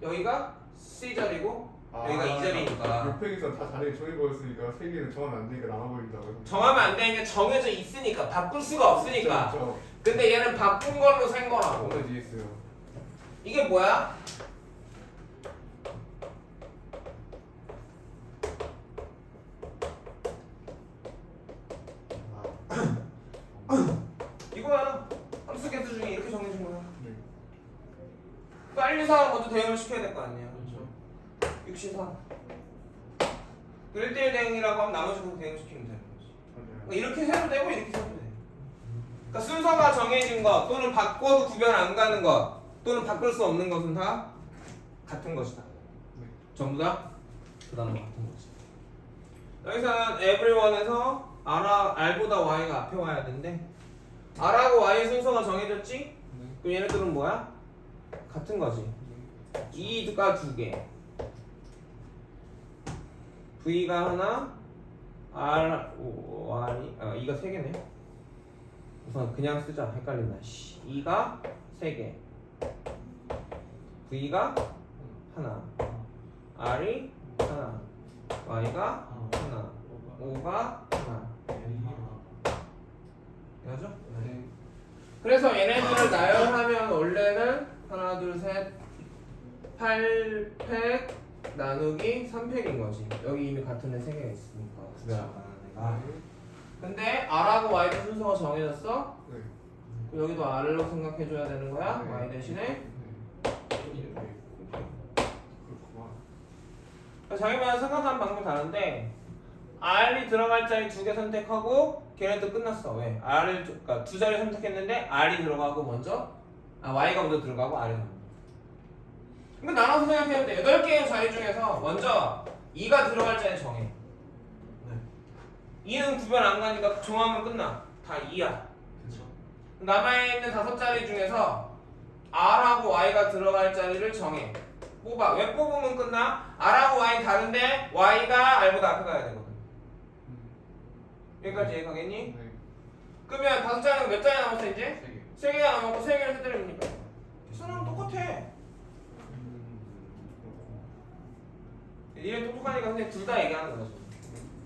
Speaker 1: 여기가 C 자리고 여기가 이 자리니까.
Speaker 3: 요팩에서 다 자리를 정해버렸으니까 세 개는 정하면 안 되니까 나눠버린다고.
Speaker 1: 정하면 안 되는 게 정해져 있으니까 바꿀 수가 없으니까.
Speaker 3: 그렇죠.
Speaker 1: 근데 얘는 바꾼 걸로 센 거라고.
Speaker 3: 뭔가 이해했어요.
Speaker 1: 이게 뭐야? 이거야. 함수 개수 중에 이렇게 정해진 거야.
Speaker 3: 네.
Speaker 1: 빨리 사 먼저 대응을 시켜야 될 거 아니에요.
Speaker 2: 그렇죠.
Speaker 1: 64. 1대1 대응이라고 하면 나머지 거 대응시키면 되는 거지.
Speaker 3: 맞아요.
Speaker 1: 그러니까 이렇게 세도 되고 이렇게 세도 돼. 그러니까 순서가 정해진 것 또는 바꿔도 구별 안 가는 것 또는 바꿀 수 없는 것은 다 같은 것이다.
Speaker 3: 네.
Speaker 1: 전부 다 그 단어 같은 거지. 여기서는 everyone에서 R보다 Y가 앞에 와야 되는데 R하고 Y의 순서가 정해졌지?
Speaker 3: 네.
Speaker 1: 그럼 얘네들은 뭐야? 같은 거지. E가 2개, V가 하나, E가 3개네. 우선 그냥 쓰자. 헷갈린다. E가 3개, V가 하나, R이 하나, Y가 하나, O가 하나. 이거죠?
Speaker 2: 네.
Speaker 1: 그래서 얘네들을 나열하면 원래는 하나, 둘, 셋, 8팩 나누기 3팩인 거지. 여기 이미 같은 애 3개가 있으니까 구별 안 가는 애가. 근데 R하고 Y도 순서가 정해졌어?
Speaker 3: 네.
Speaker 1: 그럼 여기도 R로 생각해줘야 되는 거야.
Speaker 3: 네.
Speaker 1: Y 대신에.
Speaker 3: 그렇구만.
Speaker 1: 자기만 생각하는 방법이 다른데 R이 들어갈 자리 2개 선택하고 걔네도 끝났어. 왜? 그러니까 2자리 선택했는데 R이 들어가고 먼저 Y가 먼저 들어가고 R이 들어가고. 그러니까 나눠서 생각해야 돼. 8개의 자리 중에서 먼저 2가 들어갈 자리 정해. 2는 구별 안 가니까 정하면 끝나. 다 2야.
Speaker 2: 그쵸?
Speaker 1: 남아있는 5자리 중에서 R하고 Y가 들어갈 자리를 정해. 뽑아. 왜 뽑으면 끝나? R하고 Y 다른데 Y가 R보다 앞에 가야 되거든. 여기까지 이해가겠니?
Speaker 3: 네.
Speaker 1: 그러면 5자리는 몇 자리 남았어 이제?
Speaker 2: 3개.
Speaker 1: 3개가 남았고 3개를 세드립니까? 수능 똑같아. 얘는 똑똑하니까 근데 둘 다 얘기하는 거죠.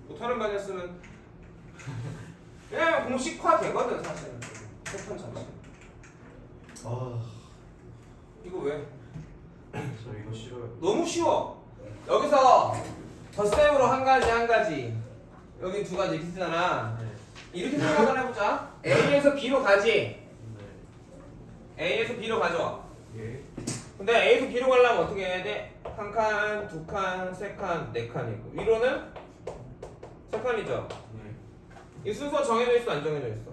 Speaker 1: 못하는 반이었으면 왜냐면 공식화 되거든 사실은. 패턴 자체.
Speaker 2: 아,
Speaker 1: 이거 왜?
Speaker 2: 저 이거 싫어요.
Speaker 1: 너무 쉬워. 여기서 덧셈으로 한 가지 여기 두 가지 이렇게 쓰잖아.
Speaker 2: 네.
Speaker 1: 이렇게 생각을 해보자. A에서 B로 가지.
Speaker 2: 네.
Speaker 1: A에서 B로 가죠.
Speaker 3: 예.
Speaker 1: 근데 A에서 B로 가려면 어떻게 해야 돼? 한 칸, 두 칸, 세 칸, 네 칸이고 위로는 세 칸이죠.
Speaker 2: 네.
Speaker 1: 이 순서 정해져 있어 안 정해져 있어?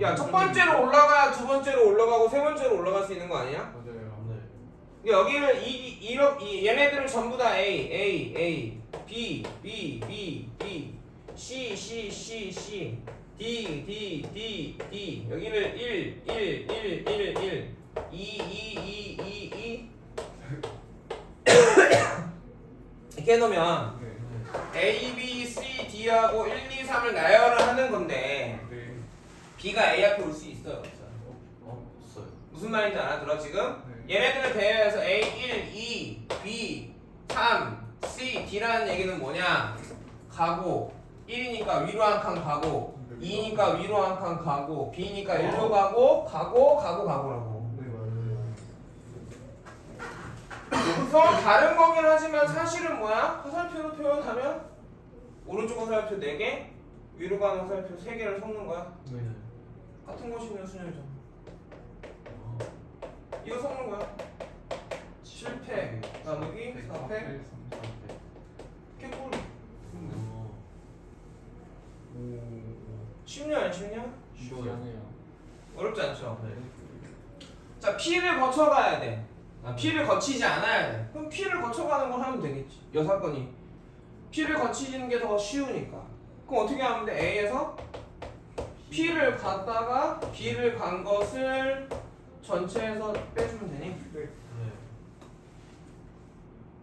Speaker 1: 야 첫 번째로 올라가야 두 번째로 올라가고 세 번째로 올라갈 수 있는 거 아니야?
Speaker 3: 맞아요.
Speaker 2: 네.
Speaker 1: 여기를 얘네들을 전부 다 A, B, C, D 여기를 1 2 이렇게 해놓으면
Speaker 3: 네.
Speaker 1: A, B, C, D하고 1, 2, 3을 나열을 하는 건데
Speaker 3: 네.
Speaker 1: B가 A 앞에 올 수 있어요 없어요?
Speaker 2: 없어요.
Speaker 1: 무슨 말인지 알아들어 지금?
Speaker 3: 네.
Speaker 1: 얘네들을 대여해서 A, 1, 2, B, 3, C, D라는 얘기는 뭐냐? 가고 1이니까 위로 한 칸 가고 2니까 위로 한 칸 가고 B니까 1로 가고라고.
Speaker 3: 네 맞아요.
Speaker 1: 그래서 다른 거긴 하지만 사실은 뭐야? 화살표로 표현하면 오른쪽 화살표 4개 위로 가는 화살표 3개를 섞는 거야.
Speaker 2: 네.
Speaker 1: 같은 것이 있는 순열이잖아. 이거 섞는 거야. 7패 나누기 4패 개꿀. 쉽냐 안 쉽냐?
Speaker 3: 쉬워요.
Speaker 1: 어렵지 않죠?
Speaker 2: 네.
Speaker 1: 자 P를 거쳐가야 돼. P를 거치지 않아야 돼. 그럼 P를 거쳐가는 걸 하면 되겠지. 여사건이 P를 거치는 게 더 쉬우니까. 그럼 어떻게 하면 돼? A에서 P를 갔다가 B를 간 것을 전체에서 빼주면 되니?
Speaker 3: 네.
Speaker 2: 네.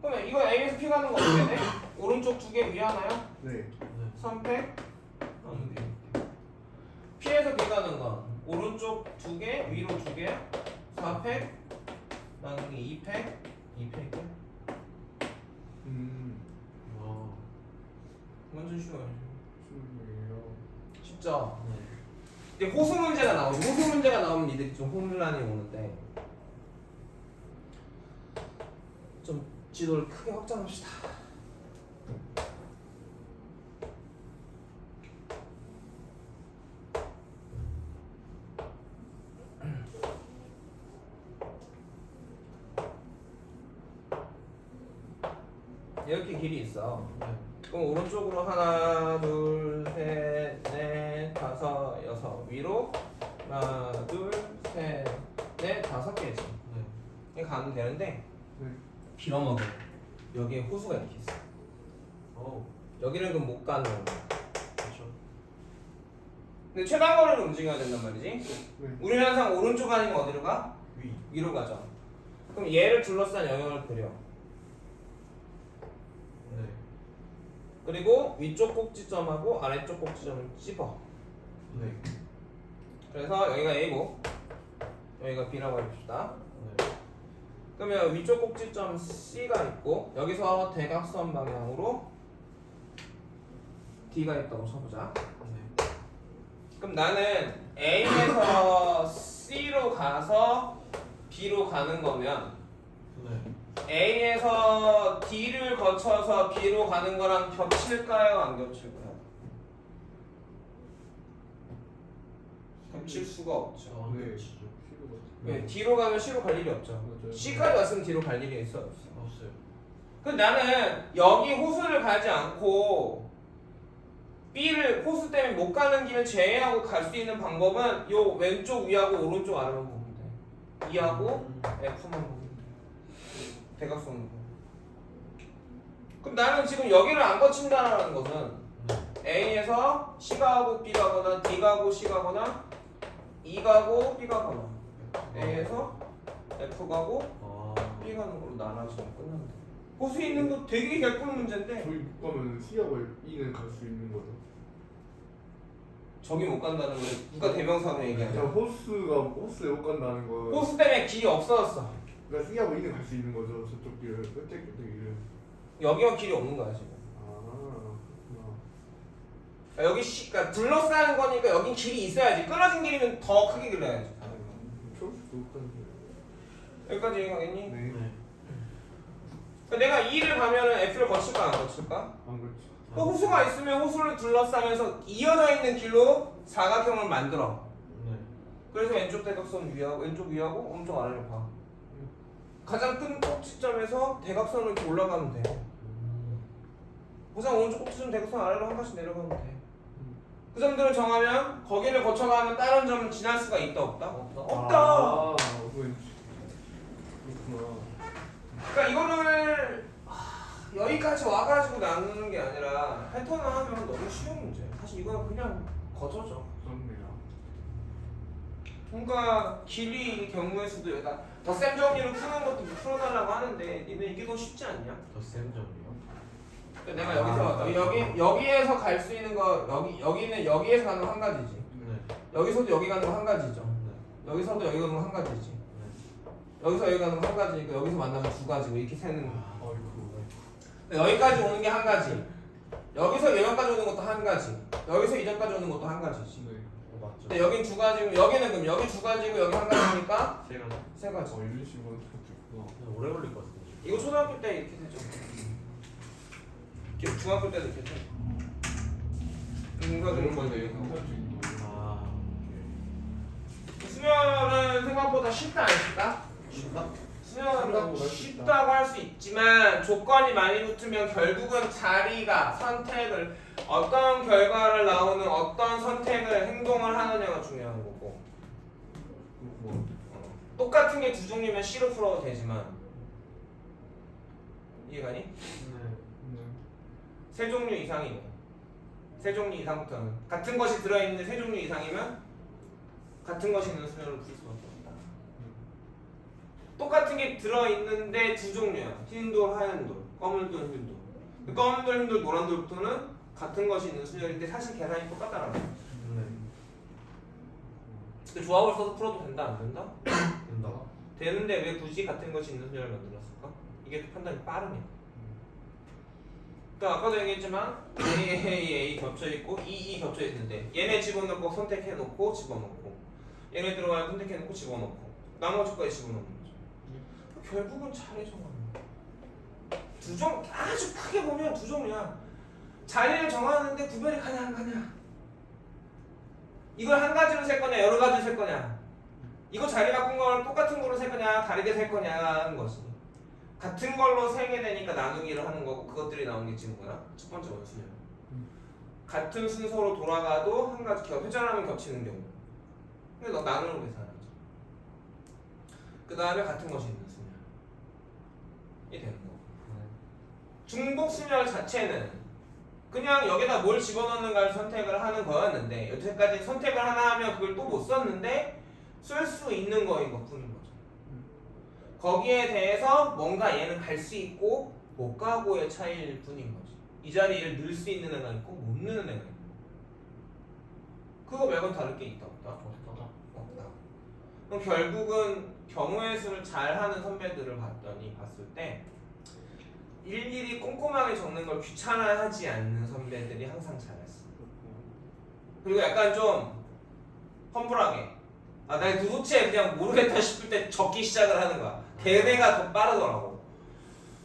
Speaker 1: 그러면 이거 A에서 P 가는 거 어떻게 돼? 오른쪽 2개 위에 하나요?
Speaker 3: 네.
Speaker 2: 네.
Speaker 1: 3팩 P에서 B 가는 건 오른쪽 2개 위로 2개 4팩 나누기 2팩 2팩
Speaker 2: 와.
Speaker 1: 완전 쉬워요.
Speaker 3: 쉬워요.
Speaker 1: 진짜.
Speaker 2: 네.
Speaker 1: 이제 호수 문제가 나오죠. 호수 문제가 나오면 이들이 좀 혼란이 오는데 좀 지도를 크게 확장합시다. 이렇게 길이 있어.
Speaker 2: 네.
Speaker 1: 그럼 오른쪽으로 하나, 둘, 셋, 넷, 다섯, 여섯 위로 하나, 둘, 셋, 넷, 5개지.
Speaker 2: 네.
Speaker 1: 이렇게 가면 되는데
Speaker 3: 네.
Speaker 1: 빌어먹어. 여기에 호수가 이렇게 있어.
Speaker 2: 오.
Speaker 1: 여기는 그럼 못 가는 거야.
Speaker 2: 그렇죠.
Speaker 1: 근데 최단거리를 움직여야 된단 말이지.
Speaker 3: 네.
Speaker 1: 우리는 항상 오른쪽 아니면 어디로 가?
Speaker 2: 위.
Speaker 1: 위로 가죠. 그럼 얘를 둘러싼 영역을 그려.
Speaker 2: 네.
Speaker 1: 그리고 위쪽 꼭지점하고 아래쪽 꼭지점을 찝어.
Speaker 2: 네.
Speaker 1: 그래서 여기가 A고 여기가 B라고 해봅시다.
Speaker 2: 네.
Speaker 1: 그러면 위쪽 꼭지점 C가 있고 여기서 대각선 방향으로 D가 있다고 쳐보자.
Speaker 2: 네.
Speaker 1: 그럼 나는 A에서 C로 가서 B로 가는 거면
Speaker 2: 네.
Speaker 1: A에서 D를 거쳐서 B로 가는 거랑 겹칠까요? 안 겹칠까요? 겹칠 수가 없죠.
Speaker 2: 저
Speaker 3: 네.
Speaker 2: 그렇죠.
Speaker 1: 왜? D로 가면 C로 갈 일이 없죠.
Speaker 3: 맞아요.
Speaker 1: C까지 왔으면 D로 갈 일이 있어요? 없어?
Speaker 2: 없어요.
Speaker 1: 근데 나는 여기 호수를 가지 않고 B를 호수 때문에 못 가는 길을 제외하고 갈 수 있는 방법은 요 왼쪽 위하고 오른쪽 아래만 보면 돼. E하고 F만 보면 돼. 대각선으로. 그럼 나는 지금 여기를 안 거친다는 것은
Speaker 2: 네.
Speaker 1: A에서 C 가고 B 가거나 D 가고 C 가거나 E 가고 B 가거나 A에서 F 가고 B 가는 걸로 나눠지면 끝납니다. 호수 있는 거 되게 개꿀 문제인데
Speaker 3: 저희 못 가면 C하고 E는 갈 수 있는 거죠.
Speaker 1: 저기 못 간다는 거 누가 대명사로 얘기하냐?
Speaker 3: 호스에 못 간다는 거.
Speaker 1: 호수 때문에 길이 없어졌어.
Speaker 3: 그러니까 C하고 E는 갈 수 있는 거죠. 저쪽 길을 끝에 길을.
Speaker 1: 여기가 길이 없는 거야 지금.
Speaker 3: 그렇구나.
Speaker 1: 그러니까 여기 C, 그러니까 둘러싸는 거니까 여긴 길이 있어야지. 끊어진 길이면 더 크게 그려야지.
Speaker 3: 처음 못 간다.
Speaker 1: 여기까지 얘기하겠니?
Speaker 3: 네.
Speaker 1: 그러니까 내가 E를 가면은 F를 거칠까 안 거칠까?
Speaker 3: 안 그렇죠.
Speaker 1: 또 호수가 있으면 호수를 둘러싸면서 이어져 있는 길로 사각형을 만들어. 그래서 왼쪽 대각선 위하고 왼쪽 위하고 오른쪽 아래를 봐. 가장 큰 꼭지점에서 대각선을 이렇게 올라가면 돼. 가장 오른쪽 꼭지점 대각선 아래로 한 칸씩 내려가면 돼. 그 점들을 정하면 거기를 거쳐가는 다른 점은 지날 수가 있다 없다? 없다.
Speaker 3: 그렇구나.
Speaker 1: 그러니까 이거를 여기까지 와가지고 나누는 게 아니라 패턴을 하면 너무 쉬운 문제. 사실 이거는 그냥 거저죠.
Speaker 3: 그렇네요.
Speaker 1: 그러니까 길이 경우의 수도 여기다 덧셈 정리로 푸는 것도 풀어달라고 하는데 니네 이게 더 쉽지 않냐?
Speaker 2: 더셈 점이요?
Speaker 1: 그러니까 내가 여기서 여기에서 갈 수 있는 거 여기는 여기에서 가는 거 한 가지지. 여기서도 여기 가는 거 한 가지죠. 여기서도 여기 가는 거 한 가지지. 여기서 여기 가는 거 한 가지니까 여기서 만나면 두 가지고 이렇게 세는 거. 여기까지 오는 게 한 가지. 여기서 여기까지 오는 것도 한 가지. 여기서 이전까지 오는 것도 한 가지지.
Speaker 2: 맞죠?
Speaker 1: 근데 여긴 두 가지고 여기는 그럼 여기 두 가지고 여기 한 가지니까
Speaker 2: 세 가지.
Speaker 1: 세 가지.
Speaker 3: 이런 식으로 할 수도 있구나.
Speaker 2: 오래 걸릴 것 같은데.
Speaker 1: 이거 초등학교 때 이렇게 되죠. 이렇게 중학교 때도 이렇게 돼. 인사 주는 건데 이거.
Speaker 2: 아,
Speaker 1: 수면은 생각보다 쉽다 안 쉽다?
Speaker 2: 쉽다?
Speaker 1: 수면은 쉽다고 할 수 있지만 조건이 많이 붙으면 결국은 자리가 선택을 어떤 결과를 나오는 어떤 선택을 행동을 하느냐가 중요한 거고. 똑같은 게 두 종류면 C로 풀어도 되지만 이해가니?
Speaker 2: 네.
Speaker 1: 세 종류 이상이네. 세 종류 이상부터는 같은 것이 들어있는 세 종류 이상이면 같은 것이 있는 수면을 풀 수밖에 없다. 똑같은 게 들어있는데 두 종류야. 흰 돌, 하얀 돌, 검은 돌, 흰 돌. 검은 돌, 흰 돌, 노란 돌부터는 같은 것이 있는 수열인데 사실 계산이 똑같다라는 거야. 그 조합을 써서 풀어도 된다 안 된다?
Speaker 2: 된다.
Speaker 1: 되는데 왜 굳이 같은 것이 있는 수열을 만들었을까? 이게 그 판단이 빠르네. 그러니까 아까도 얘기했지만 A 겹쳐 있고 E 겹쳐 있는데 얘네 집어넣고 선택해 놓고 집어넣고 얘네 들어가면 선택해 놓고 집어넣고 나머지 거에 집어넣는 거죠. 결국은 자리 정하는 거야. 두 종 아주 크게 보면 두 종류야. 자리를 정하는데 구별이 가냐 안 가냐. 이걸 한 가지로 셀 거냐 여러 가지로 셀 거냐. 이거 자리 바꾼 걸 똑같은 걸로 셀 거냐 다르게 셀 거냐 하는 것이. 같은 걸로 세게 되니까 나누기를 하는 거고 그것들이 나온 게 지금 뭐야? 첫 번째 원수냐. 같은 순서로 돌아가도 한 가지 회전하면 겹치는 경우. 그래서 나누는 계산하죠. 그 다음에 같은 것이 있는 수냐. 이 되는 거고. 중복 순열 자체는 그냥 여기다 뭘 집어넣는가를 선택을 하는 거였는데 여태까지 선택을 하나 하면 그걸 또 못 썼는데 쓸 수 있는 거인 것 뿐인 거죠. 거기에 대해서 뭔가 얘는 갈 수 있고 못 가고의 차이일 뿐인 거지. 이 자리를 넣을 수 있는 애가 있고 못 넣는 애가 있고 그거 말고는 다를 게 있다 없다? 없다. 그럼 결국은 경우의 수를 잘하는 선배들을 봤을 때 일일이 꼼꼼하게 적는 걸 귀찮아하지 않는 선배들이 항상 잘했어. 그리고 약간 좀 험불하게 나 도대체 그냥 모르겠다 싶을 때 적기 시작을 하는 거야. 걔네가 더 빠르더라고.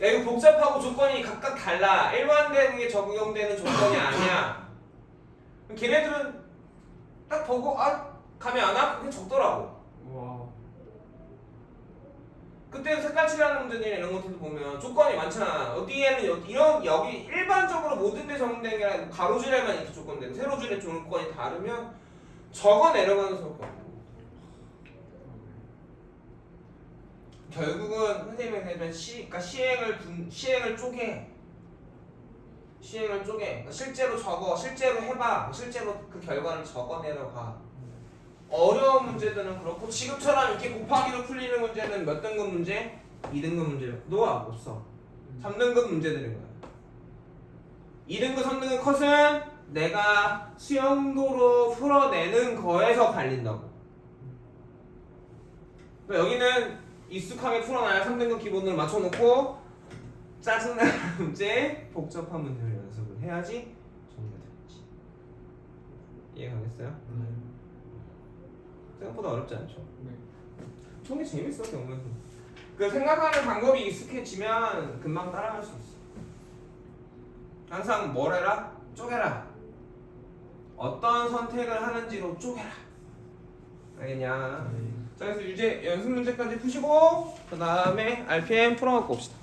Speaker 1: 야 이거 복잡하고 조건이 각각 달라. 일반되는 게 적용되는 조건이 아니야. 걔네들은 딱 보고 감이 안 와? 그냥 적더라고.
Speaker 3: 와.
Speaker 1: 그때 색깔칠하는 문제들이나 이런 것들도 보면 조건이 많잖아. 어디에는 여기 일반적으로 모든 데 적용되는 게 아니라 가로줄에만 이렇게 조건되고 세로줄에 조건이 다르면 적어 내려가는 수밖에 없고. 결국은 선생님이 그러니까 시행을 쪼개. 시행을 쪼개. 그러니까 실제로 적어, 실제로 해봐, 실제로 그 결과를 적어내려가. 어려운 문제들은 그렇고 지금처럼 이렇게 곱하기로 풀리는 문제는 몇 등급 문제? 2등급 문제예요. 놓아 없어. 3등급 문제들인 거야. 2등급, 3등급 컷은 내가 수영도로 풀어내는 거에서 갈린다고. 그러니까 여기는 익숙하게 풀어놔야 3등급 기본으로 맞춰놓고 짜증나는 문제, 복잡한 문제를 연습을 해야지 정리가 되겠지. 이해가겠어요? 생각보다 어렵지 않죠?
Speaker 3: 네.
Speaker 1: 정리 재밌어 경우는. 그 생각하는 방법이 익숙해지면 금방 따라갈 수 있어. 항상 뭘 해라? 쪼개라. 어떤 선택을 하는지로 쪼개라. 알겠냐? 자, 그래서 유제 연습 문제까지 푸시고 그 다음에 RPM 풀어갖고 옵시다.